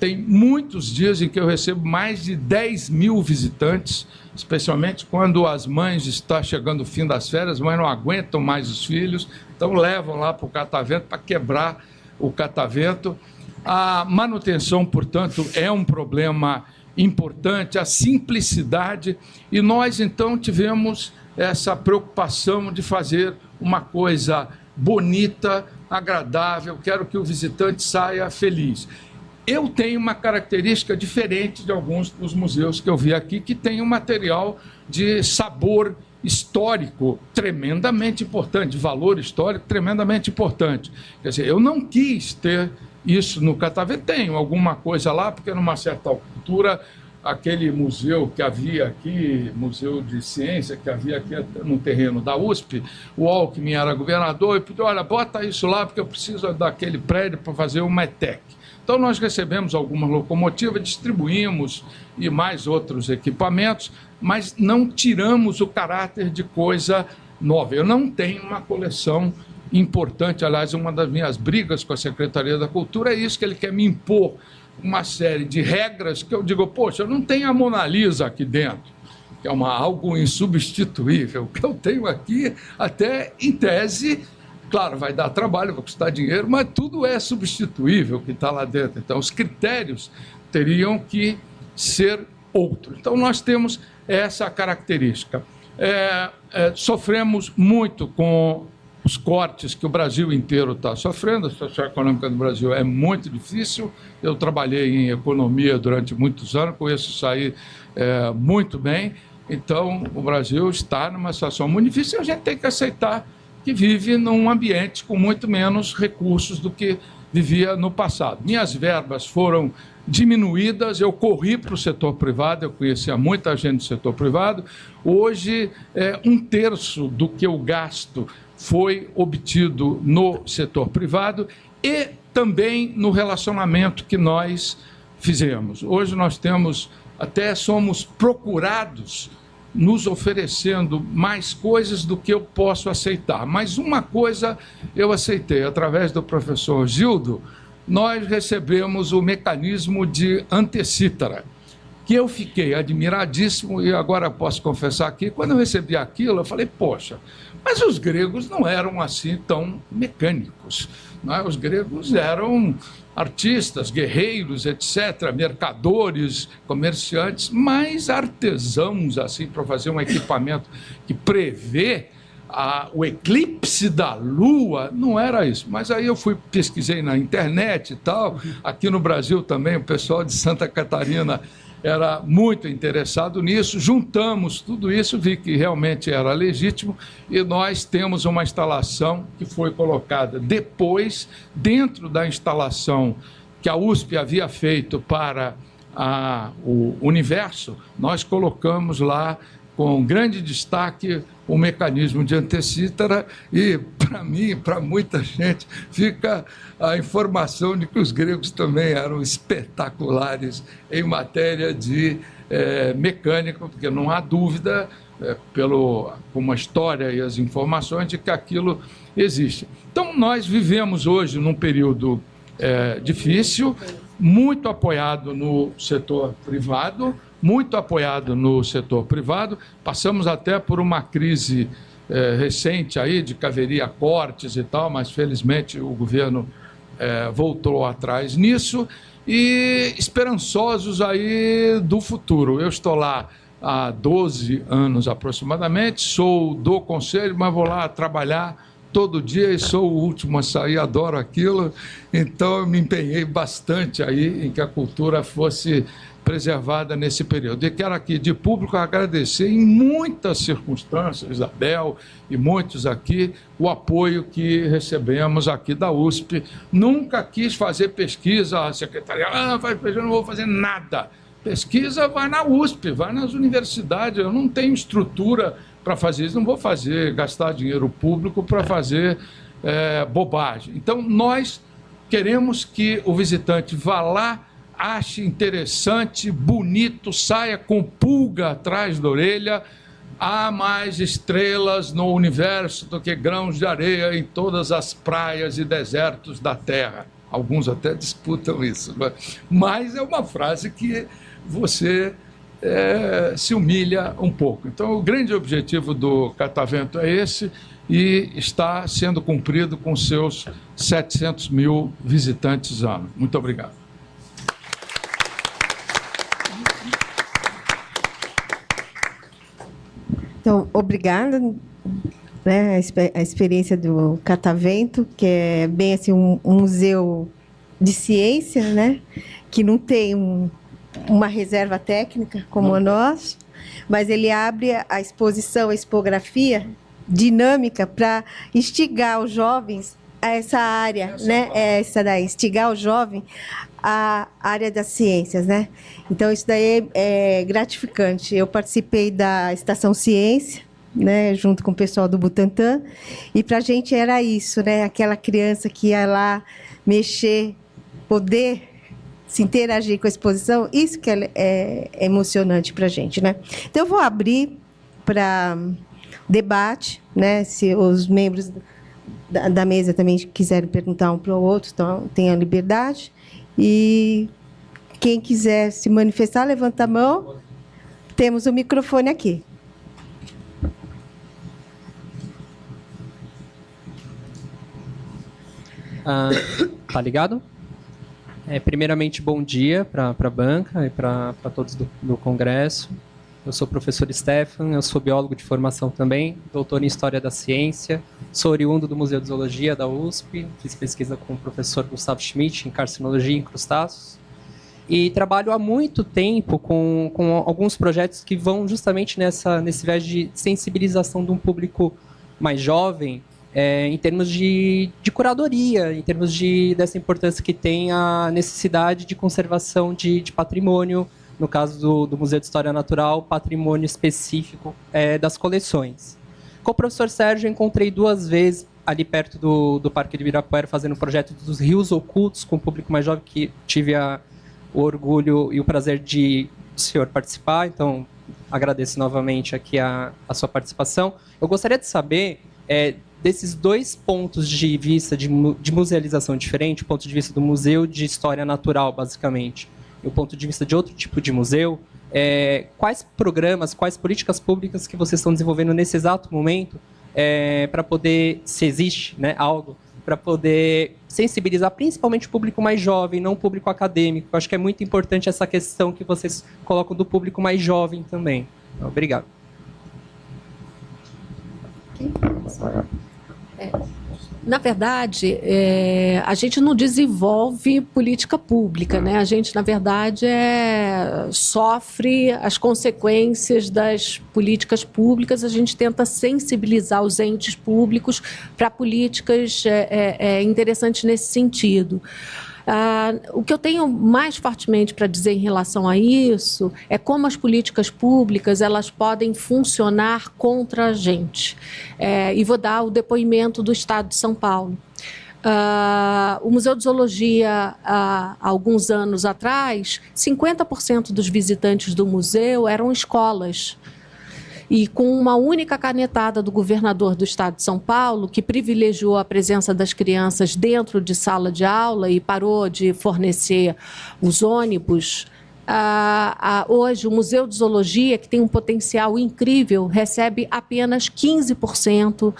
Tem muitos dias em que eu recebo mais de 10 mil visitantes, especialmente quando as mães estão chegando o fim das férias, as mães não aguentam mais os filhos, então levam lá para o catavento para quebrar o catavento. A manutenção, portanto, é um problema importante, a simplicidade, e nós, então, tivemos essa preocupação de fazer uma coisa bonita, agradável, quero que o visitante saia feliz. Eu tenho uma característica diferente de alguns dos museus que eu vi aqui, que tem um material de sabor histórico tremendamente importante, de valor histórico tremendamente importante. Quer dizer, eu não quis ter isso no catavento. Tenho alguma coisa lá, porque numa certa altura, aquele museu que havia aqui, Museu de Ciência, que havia aqui no terreno da USP, o Alckmin era governador e pediu, olha, bota isso lá, porque eu preciso daquele prédio para fazer uma ETEC. Então, nós recebemos algumas locomotivas, distribuímos e mais outros equipamentos, mas não tiramos o caráter de coisa nova. Eu não tenho uma coleção importante, aliás, uma das minhas brigas com a Secretaria da Cultura é isso, que ele quer me impor uma série de regras que eu digo, poxa, eu não tenho a Mona Lisa aqui dentro, que é algo insubstituível. O que eu tenho aqui, até em tese, claro, vai dar trabalho, vai custar dinheiro, mas tudo é substituível que está lá dentro. Então, os critérios teriam que ser outros. Então, nós temos essa característica. Sofremos muito com os cortes que o Brasil inteiro está sofrendo. A situação econômica do Brasil é muito difícil. Eu trabalhei em economia durante muitos anos, conheço isso aí muito bem. Então, o Brasil está numa situação muito difícil e a gente tem que aceitar que vive num ambiente com muito menos recursos do que vivia no passado. Minhas verbas foram diminuídas, eu corri para o setor privado, eu conhecia muita gente do setor privado. Hoje, 1/3 do que eu gasto foi obtido no setor privado e também no relacionamento que nós fizemos. Hoje nós somos procurados nos oferecendo mais coisas do que eu posso aceitar. Mas uma coisa eu aceitei, através do professor Gildo, nós recebemos o mecanismo de antecítara, que eu fiquei admiradíssimo, e agora posso confessar aqui, quando eu recebi aquilo, eu falei, poxa, mas os gregos não eram assim tão mecânicos, não é? Os gregos eram artistas, guerreiros, etc., mercadores, comerciantes, mas artesãos, assim, para fazer um equipamento que prevê o eclipse da Lua, não era isso. Mas aí eu pesquisei na internet e tal, aqui no Brasil também, o pessoal de Santa Catarina era muito interessado nisso, juntamos tudo isso, vi que realmente era legítimo e nós temos uma instalação que foi colocada depois, dentro da instalação que a USP havia feito para o Universo, nós colocamos lá com grande destaque o mecanismo de antecítara e, para mim, para muita gente, fica a informação de que os gregos também eram espetaculares em matéria de mecânica, porque não há dúvida, com a história e as informações, de que aquilo existe. Então, nós vivemos hoje num período difícil, muito apoiado no setor privado, passamos até por uma crise recente aí de que haveria cortes e tal, mas felizmente o governo voltou atrás nisso e esperançosos aí do futuro. Eu estou lá há 12 anos aproximadamente, sou do conselho, mas vou lá trabalhar todo dia e sou o último a sair, adoro aquilo, então eu me empenhei bastante aí em que a cultura fosse preservada nesse período. E quero aqui, de público, agradecer em muitas circunstâncias, Isabel e muitos aqui, o apoio que recebemos aqui da USP. Nunca quis fazer pesquisa, a secretaria, faz pesquisa, eu não vou fazer nada. Pesquisa vai na USP, vai nas universidades, eu não tenho estrutura para fazer isso, não vou gastar dinheiro público para fazer bobagem. Então, nós queremos que o visitante vá lá ache interessante, bonito, saia com pulga atrás da orelha. Há mais estrelas no universo do que grãos de areia em todas as praias e desertos da Terra. Alguns até disputam isso, mas é uma frase que você se humilha um pouco. Então, o grande objetivo do Catavento é esse, e está sendo cumprido com seus 700 mil visitantes ano. Muito obrigado. Então, obrigada, né, a experiência do Catavento, que é bem assim um museu de ciência, né, que não tem uma reserva técnica como a nossa, mas ele abre a exposição, a expografia dinâmica para instigar os jovens a essa área, né, essa daí, instigar o jovem à área das ciências, né? Então, isso daí é gratificante. Eu participei da Estação Ciência, né, junto com o pessoal do Butantan, e para a gente era isso, né? Aquela criança que ia lá mexer, poder se interagir com a exposição, isso que é emocionante para a gente, né? Então, eu vou abrir para debate, né? Se os membros da mesa também quiserem perguntar um para o outro, então tem a liberdade. E quem quiser se manifestar, levanta a mão. Temos o microfone aqui. Tá ligado? Primeiramente, bom dia para a banca e para todos do Congresso. Eu sou o professor Stefan, eu sou biólogo de formação também, doutor em História da Ciência, sou oriundo do Museu de Zoologia da USP, fiz pesquisa com o professor Gustavo Schmidt em carcinologia em crustáceos, e trabalho há muito tempo com alguns projetos que vão justamente nesse viés de sensibilização de um público mais jovem, em termos de curadoria, em termos dessa importância que tem a necessidade de conservação de patrimônio, no caso do Museu de História Natural, patrimônio específico das coleções. Com o professor Sérgio, eu encontrei 2 vezes ali perto do Parque de Ibirapuera, fazendo um projeto dos rios ocultos com o público mais jovem, que tive o orgulho e o prazer de o senhor participar, então agradeço novamente aqui a sua participação. Eu gostaria de saber, desses 2 pontos de vista de musealização diferente, o ponto de vista do Museu de História Natural, basicamente, e o ponto de vista de outro tipo de museu, quais programas, quais políticas públicas que vocês estão desenvolvendo nesse exato momento para poder, se existe, né, algo, para poder sensibilizar principalmente o público mais jovem, não o público acadêmico. Eu acho que é muito importante essa questão que vocês colocam do público mais jovem também. Obrigado. Na verdade, a gente não desenvolve política pública, né? A gente, na verdade, sofre as consequências das políticas públicas. A gente tenta sensibilizar os entes públicos para políticas interessantes nesse sentido. O que eu tenho mais fortemente para dizer em relação a isso é como as políticas públicas elas podem funcionar contra a gente. E vou dar o depoimento do Estado de São Paulo. O Museu de Zoologia, há alguns anos atrás, 50% dos visitantes do museu eram escolas. E com uma única canetada do governador do Estado de São Paulo, que privilegiou a presença das crianças dentro de sala de aula e parou de fornecer os ônibus, hoje o Museu de Zoologia, que tem um potencial incrível, recebe apenas 15%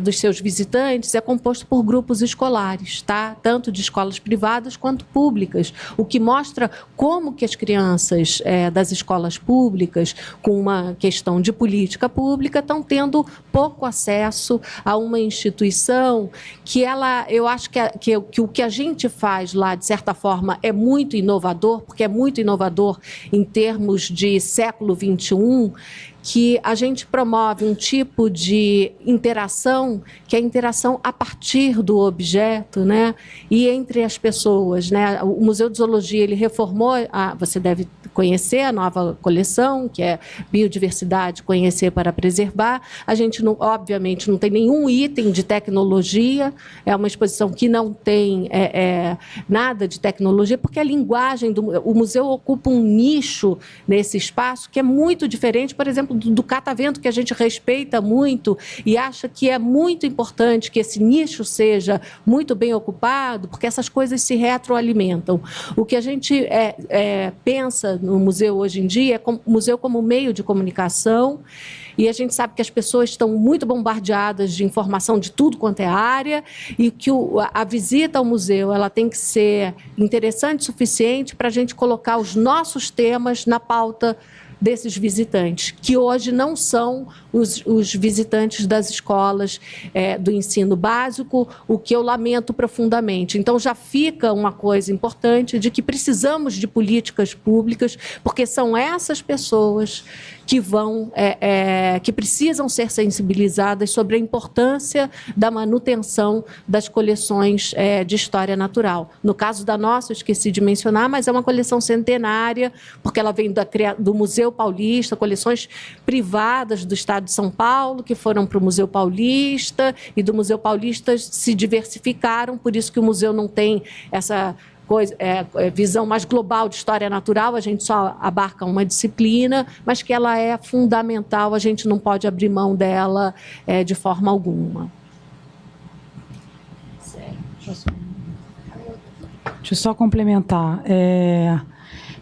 dos seus visitantes, é composto por grupos escolares, tá? Tanto de escolas privadas quanto públicas, o que mostra como que as crianças das escolas públicas, com uma questão de política pública, estão tendo pouco acesso a uma instituição que eu acho que o que a gente faz lá, de certa forma, é muito inovador, porque é muito inovador em termos de século XXI, que a gente promove um tipo de interação, que é a interação a partir do objeto, né, e entre as pessoas, né? O Museu de Zoologia, ele reformou, você deve conhecer a nova coleção, que é Biodiversidade, Conhecer para Preservar. A gente, não, obviamente, não tem nenhum item de tecnologia, é uma exposição que não tem nada de tecnologia, porque a linguagem o museu ocupa um nicho nesse espaço que é muito diferente, por exemplo, do catavento, que a gente respeita muito e acha que é muito importante que esse nicho seja muito bem ocupado, porque essas coisas se retroalimentam. O que a gente pensa no museu hoje em dia é o museu como meio de comunicação, e a gente sabe que as pessoas estão muito bombardeadas de informação de tudo quanto é área, e que a visita ao museu ela tem que ser interessante o suficiente para a gente colocar os nossos temas na pauta desses visitantes, que hoje não são os visitantes das escolas do ensino básico, o que eu lamento profundamente. Então, já fica uma coisa importante de que precisamos de políticas públicas, porque são essas pessoas que que precisam ser sensibilizadas sobre a importância da manutenção das coleções de história natural. No caso da nossa, eu esqueci de mencionar, mas é uma coleção centenária, porque ela vem do Museu Paulista, coleções privadas do Estado de São Paulo, que foram para o Museu Paulista, e do Museu Paulista se diversificaram, por isso que o museu não tem essa visão mais global de história natural, a gente só abarca uma disciplina, mas que ela é fundamental, a gente não pode abrir mão dela de forma alguma. Deixa eu só complementar.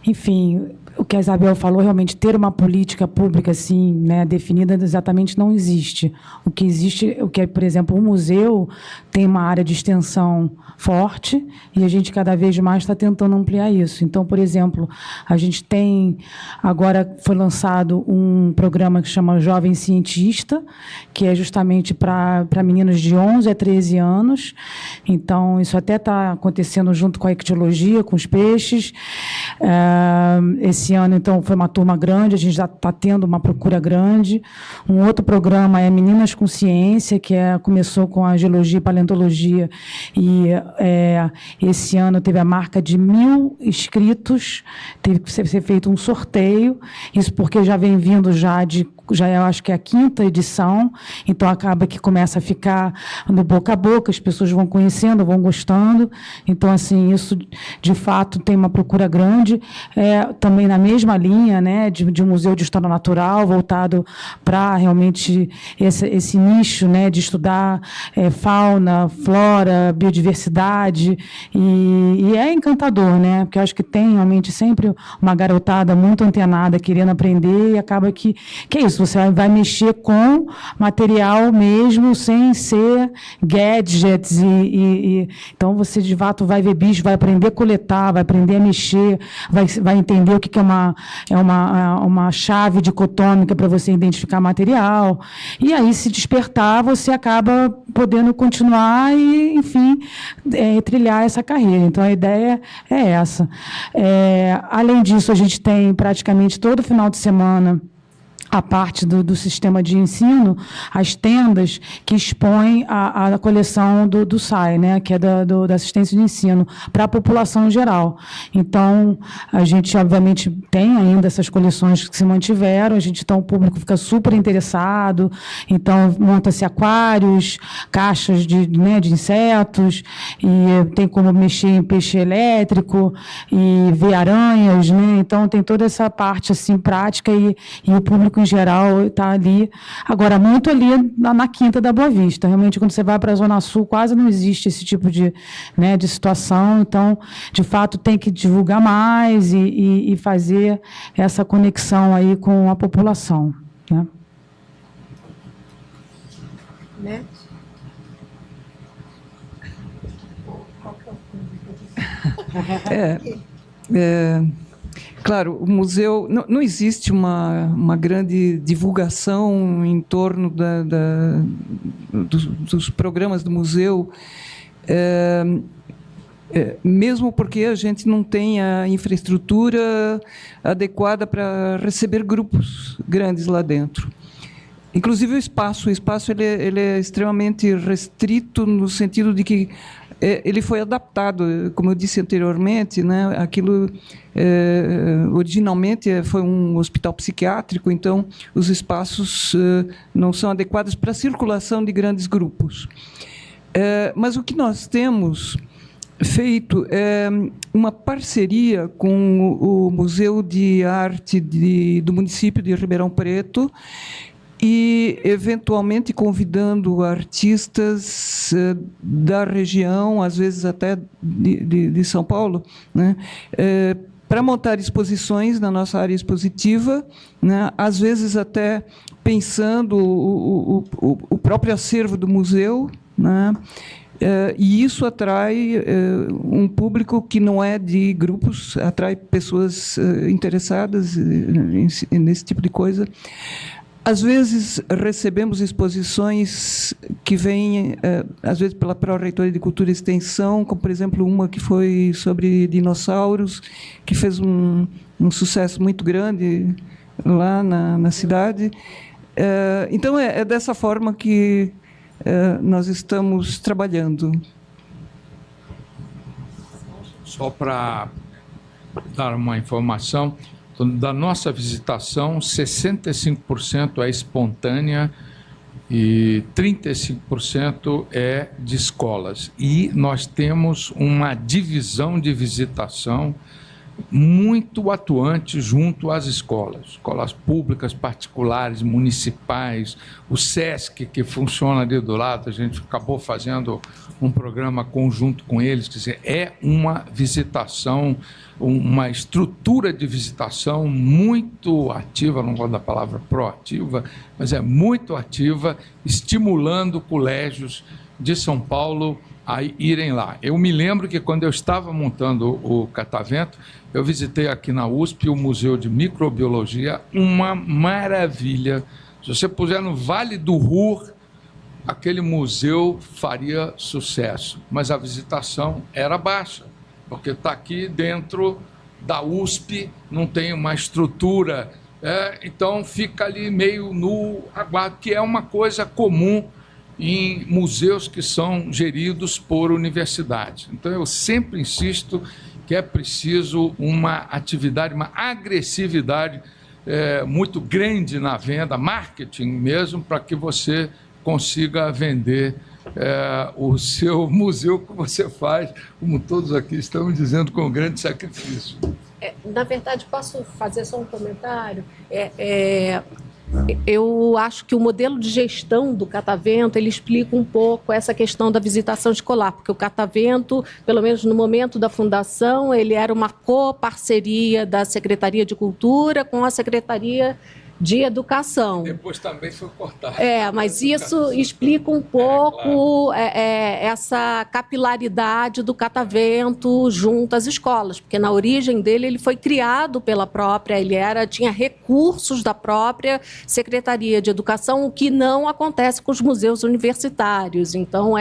Enfim, o que a Isabel falou, realmente ter uma política pública assim, né, definida exatamente não existe. O que existe, por exemplo, o museu tem uma área de extensão forte e a gente cada vez mais está tentando ampliar isso. Então, por exemplo, a gente tem, agora foi lançado um programa que chama Jovem Cientista, que é justamente para meninos de 11 a 13 anos. Então, isso até está acontecendo junto com a ictiologia, com os peixes. Esse ano, então, foi uma turma grande, a gente já está tendo uma procura grande. Um outro programa é Meninas com Ciência, que começou com a geologia e paleontologia, e esse ano teve a marca de 1.000 inscritos, teve que ser feito um sorteio, isso porque já vem vindo já eu acho que é a 5ª edição, então acaba que começa a ficar no boca a boca, as pessoas vão conhecendo, vão gostando, então, assim, isso, de fato, tem uma procura grande, também na mesma linha, né, de um museu de história natural, voltado para realmente esse nicho, né, de estudar fauna, flora, biodiversidade, e é encantador, né, porque eu acho que tem realmente sempre uma garotada muito antenada querendo aprender, e acaba que é isso, você vai mexer com material mesmo, sem ser gadgets, então você, de fato, vai ver bicho, vai aprender a coletar, vai aprender a mexer, vai entender o que é uma chave dicotômica para você identificar material, e aí, se despertar, você acaba podendo continuar e, enfim, trilhar essa carreira. Então, a ideia é essa. Além disso, a gente tem praticamente todo final de semana a parte do sistema de ensino, as tendas que expõem a coleção do SAI, né, que é da assistência de ensino, para a população em geral. Então, a gente, obviamente, tem ainda essas coleções que se mantiveram, então o público fica super interessado, então monta-se aquários, caixas de insetos, e tem como mexer em peixe elétrico, e ver aranhas, né, então tem toda essa parte assim, prática, e o público em geral está ali. Agora, muito ali na Quinta da Boa Vista. Realmente, quando você vai para a Zona Sul, quase não existe esse tipo de situação. Então, de fato, tem que divulgar mais e fazer essa conexão aí com a população, né? Claro, o museu, não existe uma grande divulgação em torno dos programas do museu. mesmo porque a gente não tem a infraestrutura adequada para receber grupos grandes lá dentro. Inclusive o espaço ele é extremamente restrito no sentido de que ele foi adaptado, como eu disse anteriormente, né? Aquilo originalmente foi um hospital psiquiátrico, então os espaços não são adequados para a circulação de grandes grupos. Mas o que nós temos feito é uma parceria com o Museu de Arte do município de Ribeirão Preto e, eventualmente, convidando artistas da região, às vezes até de São Paulo, né, para montar exposições na nossa área expositiva, né, às vezes até pensando o próprio acervo do museu, né, e isso atrai um público que não é de grupos, atrai pessoas interessadas nesse tipo de coisa. Às vezes, recebemos exposições que vêm, às vezes, pela Pró-Reitoria de Cultura e Extensão, como, por exemplo, uma que foi sobre dinossauros, que fez um sucesso muito grande lá na cidade. Então, é dessa forma que nós estamos trabalhando. Só para dar uma informação, da nossa visitação, 65% é espontânea e 35% é de escolas. E nós temos uma divisão de visitação muito atuante junto às escolas públicas, particulares, municipais, o SESC, que funciona ali do lado, a gente acabou fazendo um programa conjunto com eles, quer dizer, é uma visitação, uma estrutura de visitação muito ativa, não gosto da palavra proativa, mas é muito ativa, estimulando colégios de São Paulo a irem lá. Eu me lembro que quando eu estava montando o Catavento, eu visitei aqui na USP o Museu de Microbiologia, uma maravilha. Se você puser no Vale do Ruhr, aquele museu faria sucesso, mas a visitação era baixa, porque está aqui dentro da USP, não tem uma estrutura, então fica ali meio no aguardo, que é uma coisa comum em museus que são geridos por universidades. Então, eu sempre insisto que é preciso uma atividade, uma agressividade muito grande na venda, marketing mesmo, para que você consiga vender o seu museu que você faz, como todos aqui estamos dizendo, com grande sacrifício. Na verdade, posso fazer só um comentário? Eu acho que o modelo de gestão do Catavento, ele explica um pouco essa questão da visitação escolar, porque o Catavento, pelo menos no momento da fundação, ele era uma coparceria da Secretaria de Cultura com a Secretaria de Educação. Depois também foi cortado. Mas isso explica um pouco claro. Essa capilaridade do Catavento junto às escolas, porque na origem dele ele foi criado pela própria, tinha recursos da própria Secretaria de Educação, o que não acontece com os museus universitários. Então,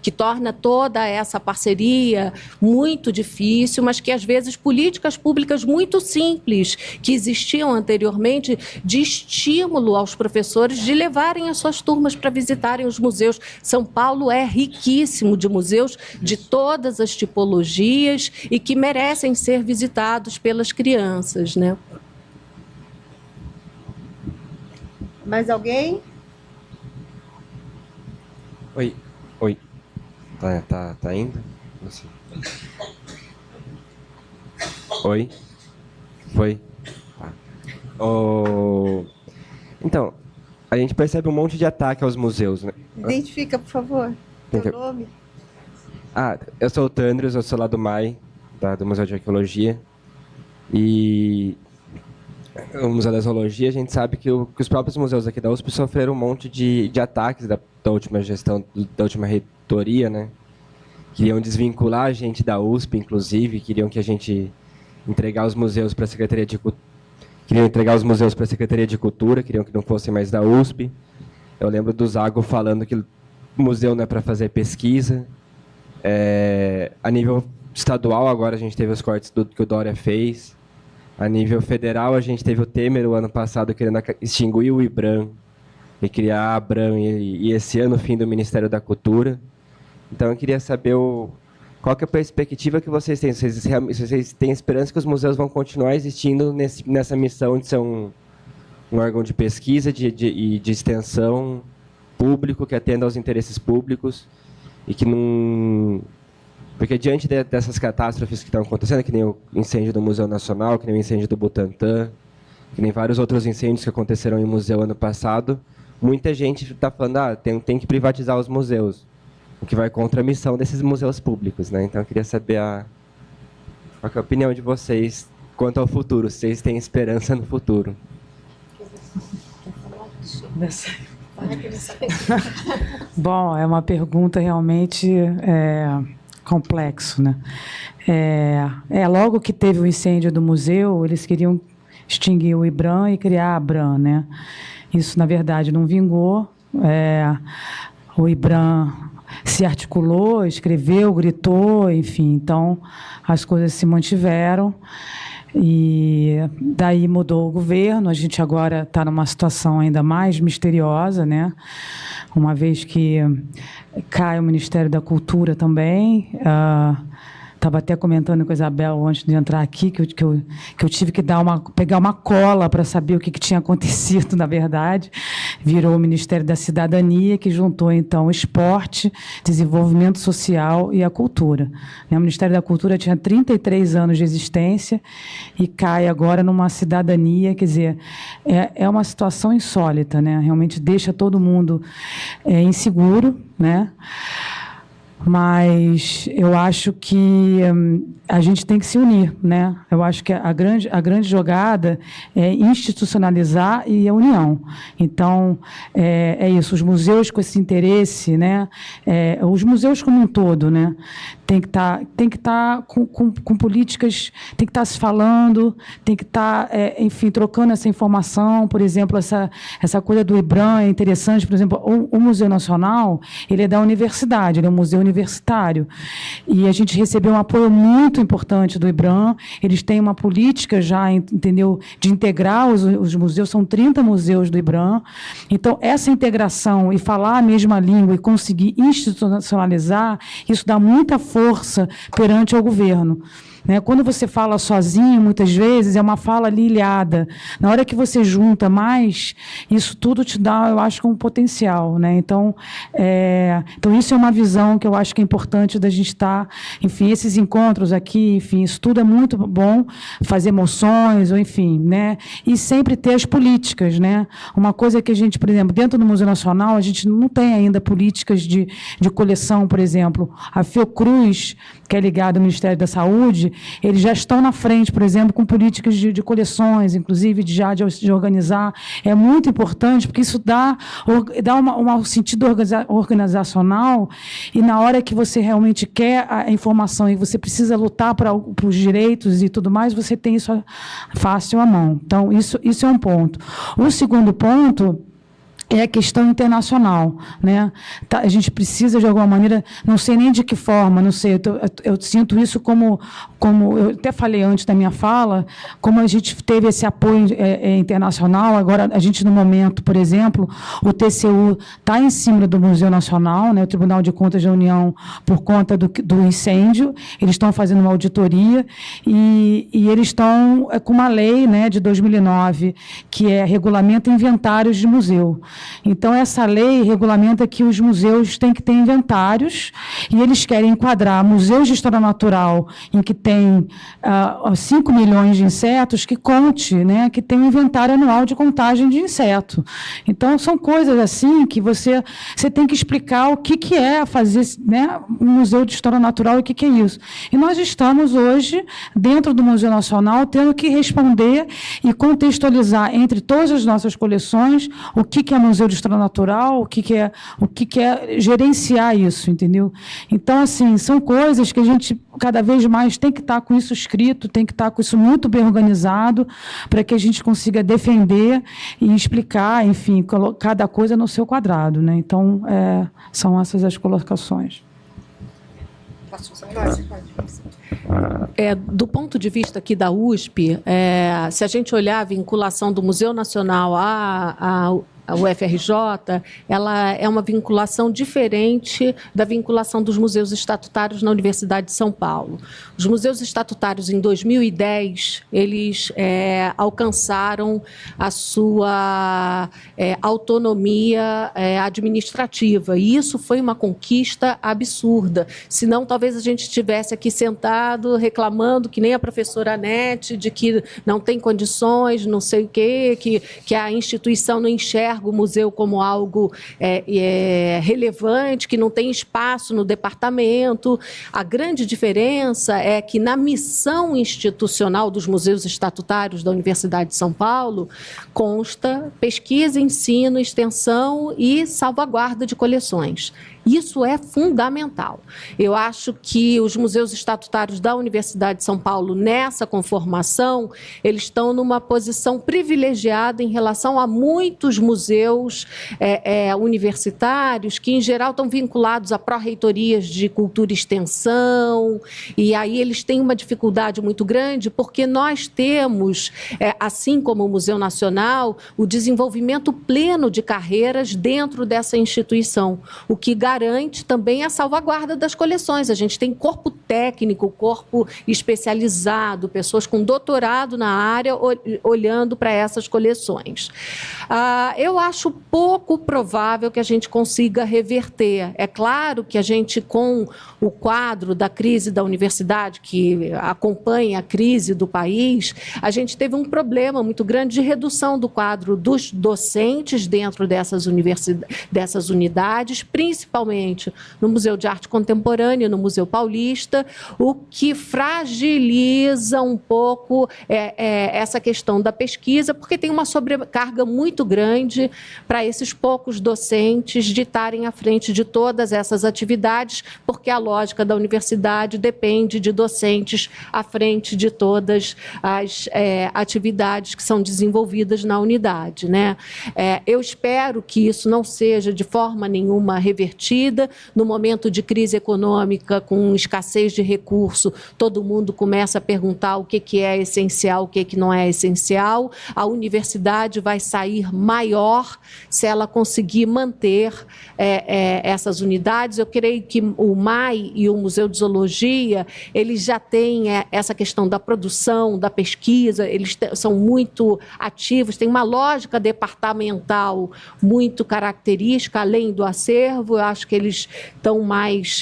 que torna toda essa parceria muito difícil, mas que às vezes políticas públicas muito simples que existiam anteriormente de estímulo aos professores de levarem as suas turmas para visitarem os museus. São Paulo é riquíssimo de museus de todas as tipologias e que merecem ser visitados pelas crianças, né? Mais alguém? Oi. Tá indo? Não sei. Oi. Foi. Então, a gente percebe um monte de ataque aos museus, né? Identifica, por favor, teu nome. Eu sou o Tandros, eu sou lá do MAI, do Museu de Arqueologia. E o Museu da Zoologia, a gente sabe que os próprios museus aqui da USP sofreram um monte de ataques da última gestão, da última reitoria, né? Queriam desvincular a gente da USP, inclusive, queriam que a gente entregar os museus para a Secretaria de Cultura. Queriam entregar os museus para a Secretaria de Cultura, queriam que não fossem mais da USP. Eu lembro do Zago falando que o museu não é para fazer pesquisa. A nível estadual, agora a gente teve os cortes que o Dória fez. A nível federal, a gente teve o Temer, o ano passado, querendo extinguir o IBRAM e criar a ABRAM, e esse ano o fim do Ministério da Cultura. Então, eu queria saber qual que é a perspectiva que vocês têm. Vocês têm esperança que os museus vão continuar existindo nessa missão de ser um órgão de pesquisa e de extensão público, que atenda aos interesses públicos, e que não... Porque diante dessas catástrofes que estão acontecendo, que nem o incêndio do Museu Nacional, que nem o incêndio do Butantã, que nem vários outros incêndios que aconteceram em museu ano passado, muita gente está falando, tem que privatizar os museus, o que vai contra a missão desses museus públicos, né? Então, eu queria saber qual é a opinião de vocês quanto ao futuro, se vocês têm esperança no futuro. Bom, é uma pergunta realmente complexo, né? Logo que teve o incêndio do museu, eles queriam extinguir o IBRAM e criar a ABRAM, né? Isso, na verdade, não vingou. O IBRAM se articulou, escreveu, gritou, enfim, então as coisas se mantiveram. E daí mudou o governo, a gente agora está numa situação ainda mais misteriosa, né? Uma vez que cai o Ministério da Cultura também. Estava até comentando com a Isabel antes de entrar aqui que eu tive que pegar uma cola para saber o que tinha acontecido, na verdade. Virou o Ministério da Cidadania, que juntou, então, o esporte, desenvolvimento social e a cultura. O Ministério da Cultura tinha 33 anos de existência e cai agora numa cidadania, quer dizer, é uma situação insólita, né? Realmente deixa todo mundo inseguro, né? Mas eu acho que a gente tem que se unir, né? Eu acho que a grande jogada é institucionalizar e a união. Então, é isso. Os museus com esse interesse, né? Os museus como um todo, né? Tem que estar com políticas, tem que estar se falando, tem que estar, enfim, trocando essa informação. Por exemplo, essa coisa do IBRAM é interessante. Por exemplo, o Museu Nacional, ele é da universidade, ele é um museu universitário. E a gente recebeu um apoio muito importante do IBRAM. Eles têm uma política já, entendeu, de integrar os museus. São 30 museus do IBRAM. Então, essa integração e falar a mesma língua e conseguir institucionalizar, isso dá muita força perante ao governo. Quando você fala sozinho, muitas vezes, é uma fala ali ilhada. Na hora que você junta mais, isso tudo te dá, eu acho, um potencial, né? Então, isso é uma visão que eu acho que é importante da gente estar... Enfim, esses encontros aqui, enfim, isso tudo é muito bom, fazer moções, ou enfim, né? E sempre ter as políticas, né? Uma coisa que a gente, por exemplo, dentro do Museu Nacional, a gente não tem ainda políticas de coleção, por exemplo. A Fiocruz, que é ligada ao Ministério da Saúde, eles já estão na frente, por exemplo, com políticas de coleções, inclusive de organizar. É muito importante, porque isso dá um sentido organizacional, e na hora que você realmente quer a informação e você precisa lutar para os direitos e tudo mais, você tem isso fácil à mão. Então, isso é um ponto. O segundo ponto é a questão internacional, né? A gente precisa, de alguma maneira, não sei nem de que forma, não sei, eu sinto isso como eu até falei antes da minha fala, como a gente teve esse apoio internacional. Agora, a gente, no momento, por exemplo, o TCU está em cima do Museu Nacional, né? O Tribunal de Contas da União, por conta do incêndio, eles estão fazendo uma auditoria e eles estão com uma lei, né, de 2009, que é regulamenta inventários de museu. Então, essa lei regulamenta que os museus têm que ter inventários, e eles querem enquadrar museus de história natural em que tem 5 milhões de insetos, que conte, né, que tem um inventário anual de contagem de inseto. Então, são coisas assim que você tem que explicar o que é fazer, né, um museu de história natural e o que é isso. E nós estamos hoje, dentro do Museu Nacional, tendo que responder e contextualizar entre todas as nossas coleções o que é Museu de História Natural, o que é gerenciar isso, entendeu? Então, assim, são coisas que a gente cada vez mais tem que estar com isso escrito, tem que estar com isso muito bem organizado, para que a gente consiga defender e explicar, enfim, cada coisa no seu quadrado, né? Então, são essas as colocações. Do ponto de vista aqui da USP, se a gente olhar a vinculação do Museu Nacional ao UFRJ, ela é uma vinculação diferente da vinculação dos museus estatutários na Universidade de São Paulo. Os museus estatutários, em 2010, eles alcançaram a sua autonomia administrativa, e isso foi uma conquista absurda. Senão, talvez a gente estivesse aqui sentado reclamando, que nem a professora Anete, de que não tem condições, não sei o quê, que a instituição não enxerga o museu como algo relevante, que não tem espaço no departamento. A grande diferença é que na missão institucional dos museus estatutários da Universidade de São Paulo consta pesquisa, ensino, extensão e salvaguarda de coleções. Isso é fundamental. Eu acho que os museus estatutários da Universidade de São Paulo, nessa conformação, eles estão numa posição privilegiada em relação a muitos museus universitários, que, em geral, estão vinculados a pró-reitorias de cultura e extensão, e aí eles têm uma dificuldade muito grande, porque nós temos, assim como o Museu Nacional, o desenvolvimento pleno de carreiras dentro dessa instituição, o que garante também a salvaguarda das coleções. A gente tem corpo técnico, corpo especializado, pessoas com doutorado na área olhando para essas coleções. Eu acho pouco provável que a gente consiga reverter. É claro que a gente, com o quadro da crise da universidade, que acompanha a crise do país, a gente teve um problema muito grande de redução do quadro dos docentes dentro dessas unidades, principalmente no Museu de Arte Contemporânea, no Museu Paulista, o que fragiliza um pouco essa questão da pesquisa, porque tem uma sobrecarga muito grande para esses poucos docentes de estarem à frente de todas essas atividades, porque a lógica da universidade depende de docentes à frente de todas as atividades que são desenvolvidas na unidade, né? Eu espero que isso não seja de forma nenhuma revertida. No momento de crise econômica, com escassez de recurso, todo mundo começa a perguntar o que é essencial, o que não é essencial. A universidade vai sair maior se ela conseguir manter essas unidades. Eu creio que o MAI e o Museu de Zoologia, eles já têm essa questão da produção, da pesquisa, eles são muito ativos, têm uma lógica departamental muito característica, além do acervo. Eu acho que eles estão mais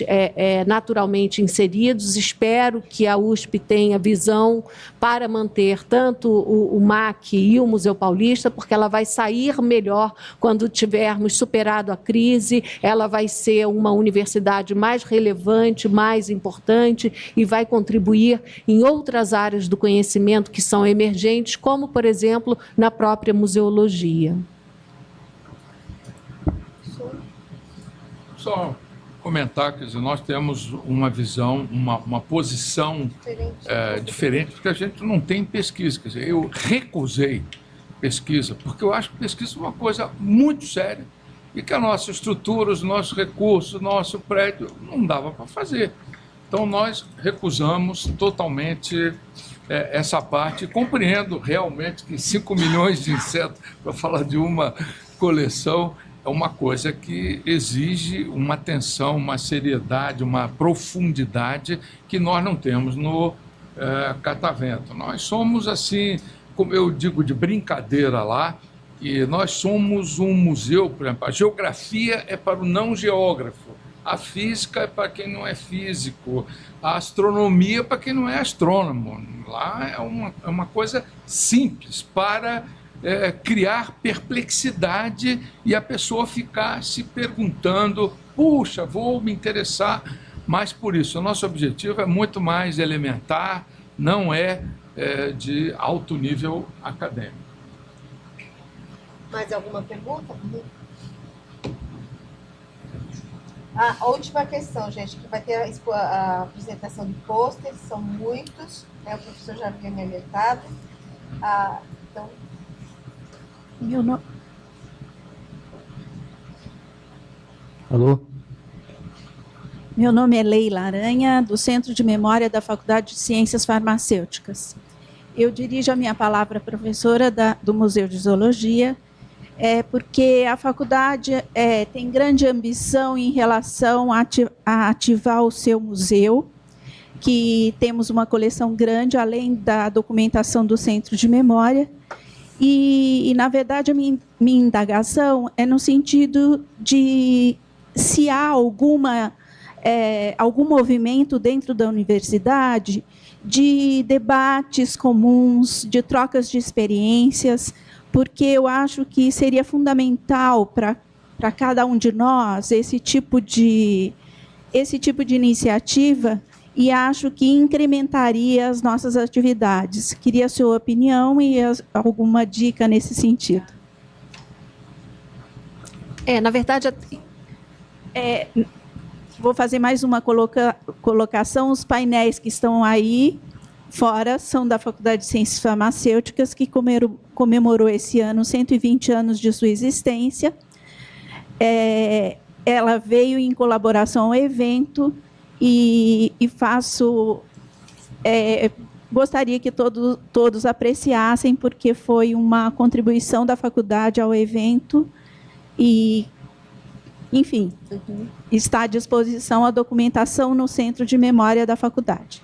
naturalmente inseridos. Espero que a USP tenha visão para manter tanto o MAC e o Museu Paulista, porque ela vai sair melhor quando tivermos superado a crise, ela vai ser uma universidade mais relevante, mais importante e vai contribuir em outras áreas do conhecimento que são emergentes, como, por exemplo, na própria museologia. Só comentar, quer dizer, nós temos uma visão, uma posição diferente, porque a gente não tem pesquisa. Quer dizer, eu recusei pesquisa, porque eu acho que pesquisa é uma coisa muito séria e que a nossa estrutura, os nossos recursos, o nosso prédio não dava para fazer. Então, nós recusamos totalmente essa parte. Compreendo realmente que 5 milhões de insetos, para falar de uma coleção, é uma coisa que exige uma atenção, uma seriedade, uma profundidade que nós não temos no Catavento. Nós somos, assim, como eu digo de brincadeira lá, que nós somos um museu, por exemplo, a geografia é para o não geógrafo, a física é para quem não é físico, a astronomia é para quem não é astrônomo. Lá é uma coisa simples para criar perplexidade e a pessoa ficar se perguntando, puxa, vou me interessar mais por isso. O nosso objetivo é muito mais elementar, não é de alto nível acadêmico. Mais alguma pergunta? A última questão, gente, que vai ter a apresentação de pôsteres, são muitos, o professor já havia me alertado. Então... Meu nome... Alô? Meu nome é Leila Aranha, do Centro de Memória da Faculdade de Ciências Farmacêuticas. Eu dirijo a minha palavra à professora do Museu de Zoologia, porque a faculdade tem grande ambição em relação a ativar o seu museu, que temos uma coleção grande, além da documentação do Centro de Memória. E na verdade, a minha indagação é no sentido de se há algum movimento dentro da universidade de debates comuns, de trocas de experiências, porque eu acho que seria fundamental para cada um de nós esse tipo de iniciativa, e acho que incrementaria as nossas atividades. Queria a sua opinião e alguma dica nesse sentido. Na verdade, vou fazer mais uma colocação. Os painéis que estão aí fora são da Faculdade de Ciências Farmacêuticas, que comemorou esse ano 120 anos de sua existência. Ela veio em colaboração ao evento e gostaria que todos apreciassem, porque foi uma contribuição da faculdade ao evento e, enfim, está à disposição a documentação no Centro de Memória da faculdade.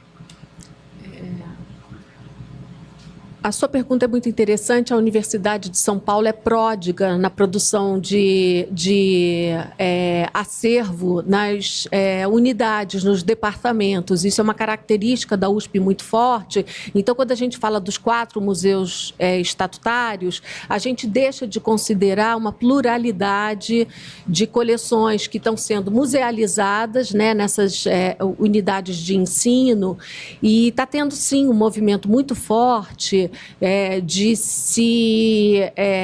A sua pergunta é muito interessante. A Universidade de São Paulo é pródiga na produção de acervo nas unidades, nos departamentos. Isso é uma característica da USP muito forte. Então, quando a gente fala dos 4 museus estatutários, a gente deixa de considerar uma pluralidade de coleções que estão sendo musealizadas, né, nessas unidades de ensino, e está tendo, sim, um movimento muito forte de se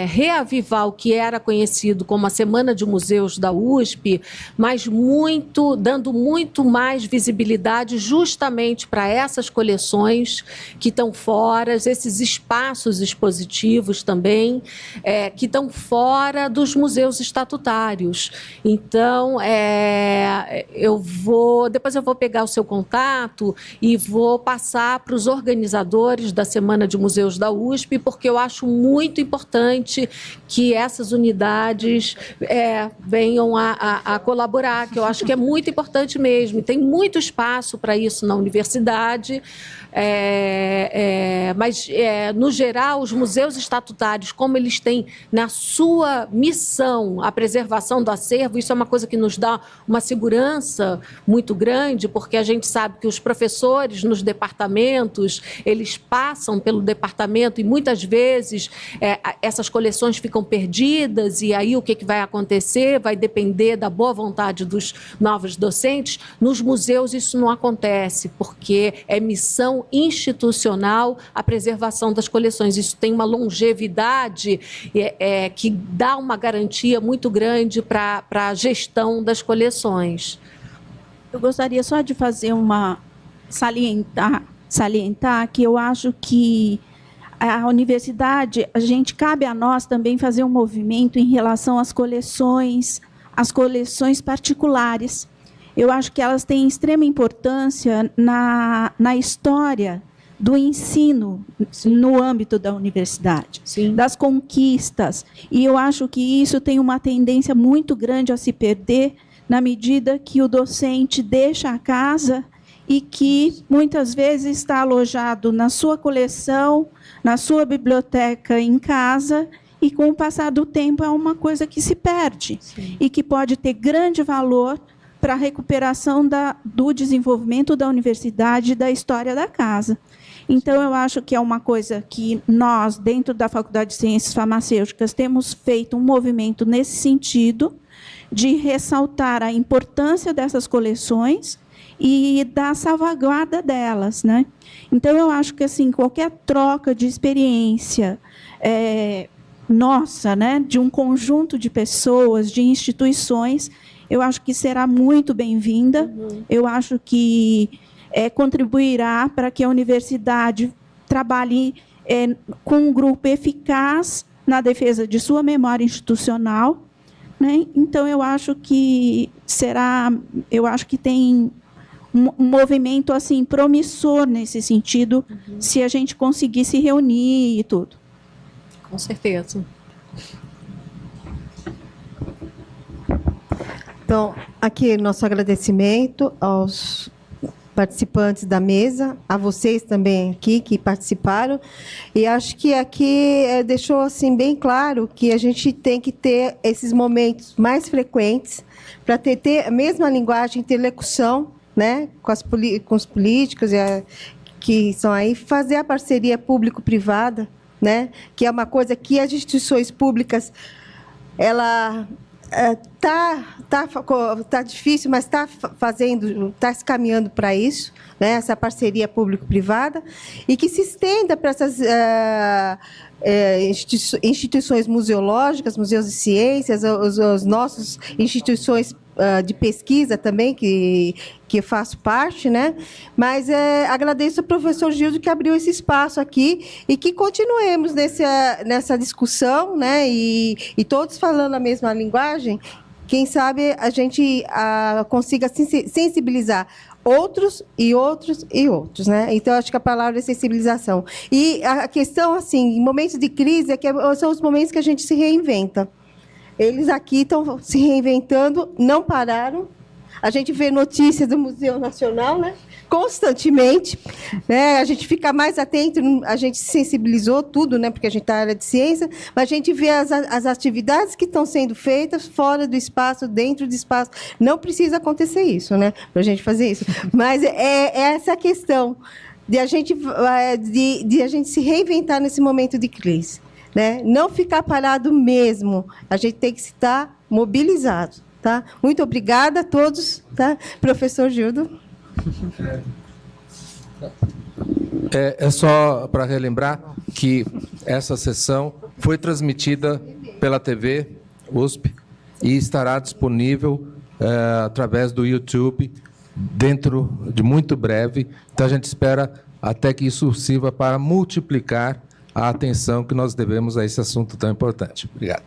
reavivar o que era conhecido como a Semana de Museus da USP, mas dando muito mais visibilidade justamente para essas coleções que estão fora, esses espaços expositivos também, que estão fora dos museus estatutários. Então, depois eu vou pegar o seu contato e vou passar para os organizadores da Semana de Museus da USP, porque eu acho muito importante que essas unidades venham a colaborar, que eu acho que é muito importante mesmo. E tem muito espaço para isso na universidade, mas, no geral, os museus estatutários, como eles têm na sua missão a preservação do acervo, isso é uma coisa que nos dá uma segurança muito grande, porque a gente sabe que os professores nos departamentos, eles passam pelo departamento e muitas vezes essas coleções ficam perdidas, e aí o que vai acontecer vai depender da boa vontade dos novos docentes. Nos museus isso não acontece, porque é missão institucional a preservação das coleções. Isso tem uma longevidade que dá uma garantia muito grande para a gestão das coleções. Eu gostaria só de fazer salientar que eu acho que a universidade, cabe a nós também fazer um movimento em relação às coleções particulares. Eu acho que elas têm extrema importância na história do ensino. Sim. No âmbito da universidade. Sim. Das conquistas. E eu acho que isso tem uma tendência muito grande a se perder na medida que o docente deixa a casa e que muitas vezes está alojado na sua coleção, na sua biblioteca em casa, e com o passar do tempo é uma coisa que se perde. Sim. E que pode ter grande valor para a recuperação do desenvolvimento da universidade e da história da casa. Então, eu acho que é uma coisa que nós, dentro da Faculdade de Ciências Farmacêuticas, temos feito um movimento nesse sentido, de ressaltar a importância dessas coleções e da salvaguarda delas, né? Então, eu acho que assim, qualquer troca de experiência nossa, né, de um conjunto de pessoas, de instituições, eu acho que será muito bem-vinda. Uhum. Eu acho que contribuirá para que a universidade trabalhe com um grupo eficaz na defesa de sua memória institucional, né? Então, eu acho que tem um movimento assim promissor nesse sentido, se a gente conseguir se reunir e tudo. Com certeza. Então, aqui nosso agradecimento aos participantes da mesa, a vocês também aqui que participaram, e acho que aqui deixou assim bem claro que a gente tem que ter esses momentos mais frequentes para ter a mesma linguagem, interlocução, né, com os políticos que são aí, fazer a parceria público-privada, né, que é uma coisa que as instituições públicas, ela tá difícil, mas está se caminhando para isso, né, essa parceria público-privada, e que se estenda para essas instituições museológicas, museus de ciências, os nossos instituições de pesquisa também, que eu faço parte, né? Mas agradeço ao professor Gildo que abriu esse espaço aqui e que continuemos nessa discussão, né? E todos falando a mesma linguagem, quem sabe a gente consiga sensibilizar outros e outros e outros, né? Então, acho que a palavra é sensibilização. E a questão, assim, em momentos de crise, são os momentos que a gente se reinventa. Eles aqui estão se reinventando, não pararam. A gente vê notícias do Museu Nacional, né, constantemente, né, a gente fica mais atento, a gente se sensibilizou tudo, né, porque a gente está na área de ciência, mas a gente vê as atividades que estão sendo feitas fora do espaço, dentro do espaço. Não precisa acontecer isso, né, para a gente fazer isso. Mas é essa questão de a gente se reinventar nesse momento de crise. Né? Não ficar parado mesmo, a gente tem que estar mobilizado. Tá? Muito obrigada a todos. Tá? Professor Gildo. É só para relembrar que essa sessão foi transmitida pela TV USP e estará disponível através do YouTube dentro de muito breve. Então, a gente espera até que isso sirva para multiplicar a atenção que nós devemos a esse assunto tão importante. Obrigado.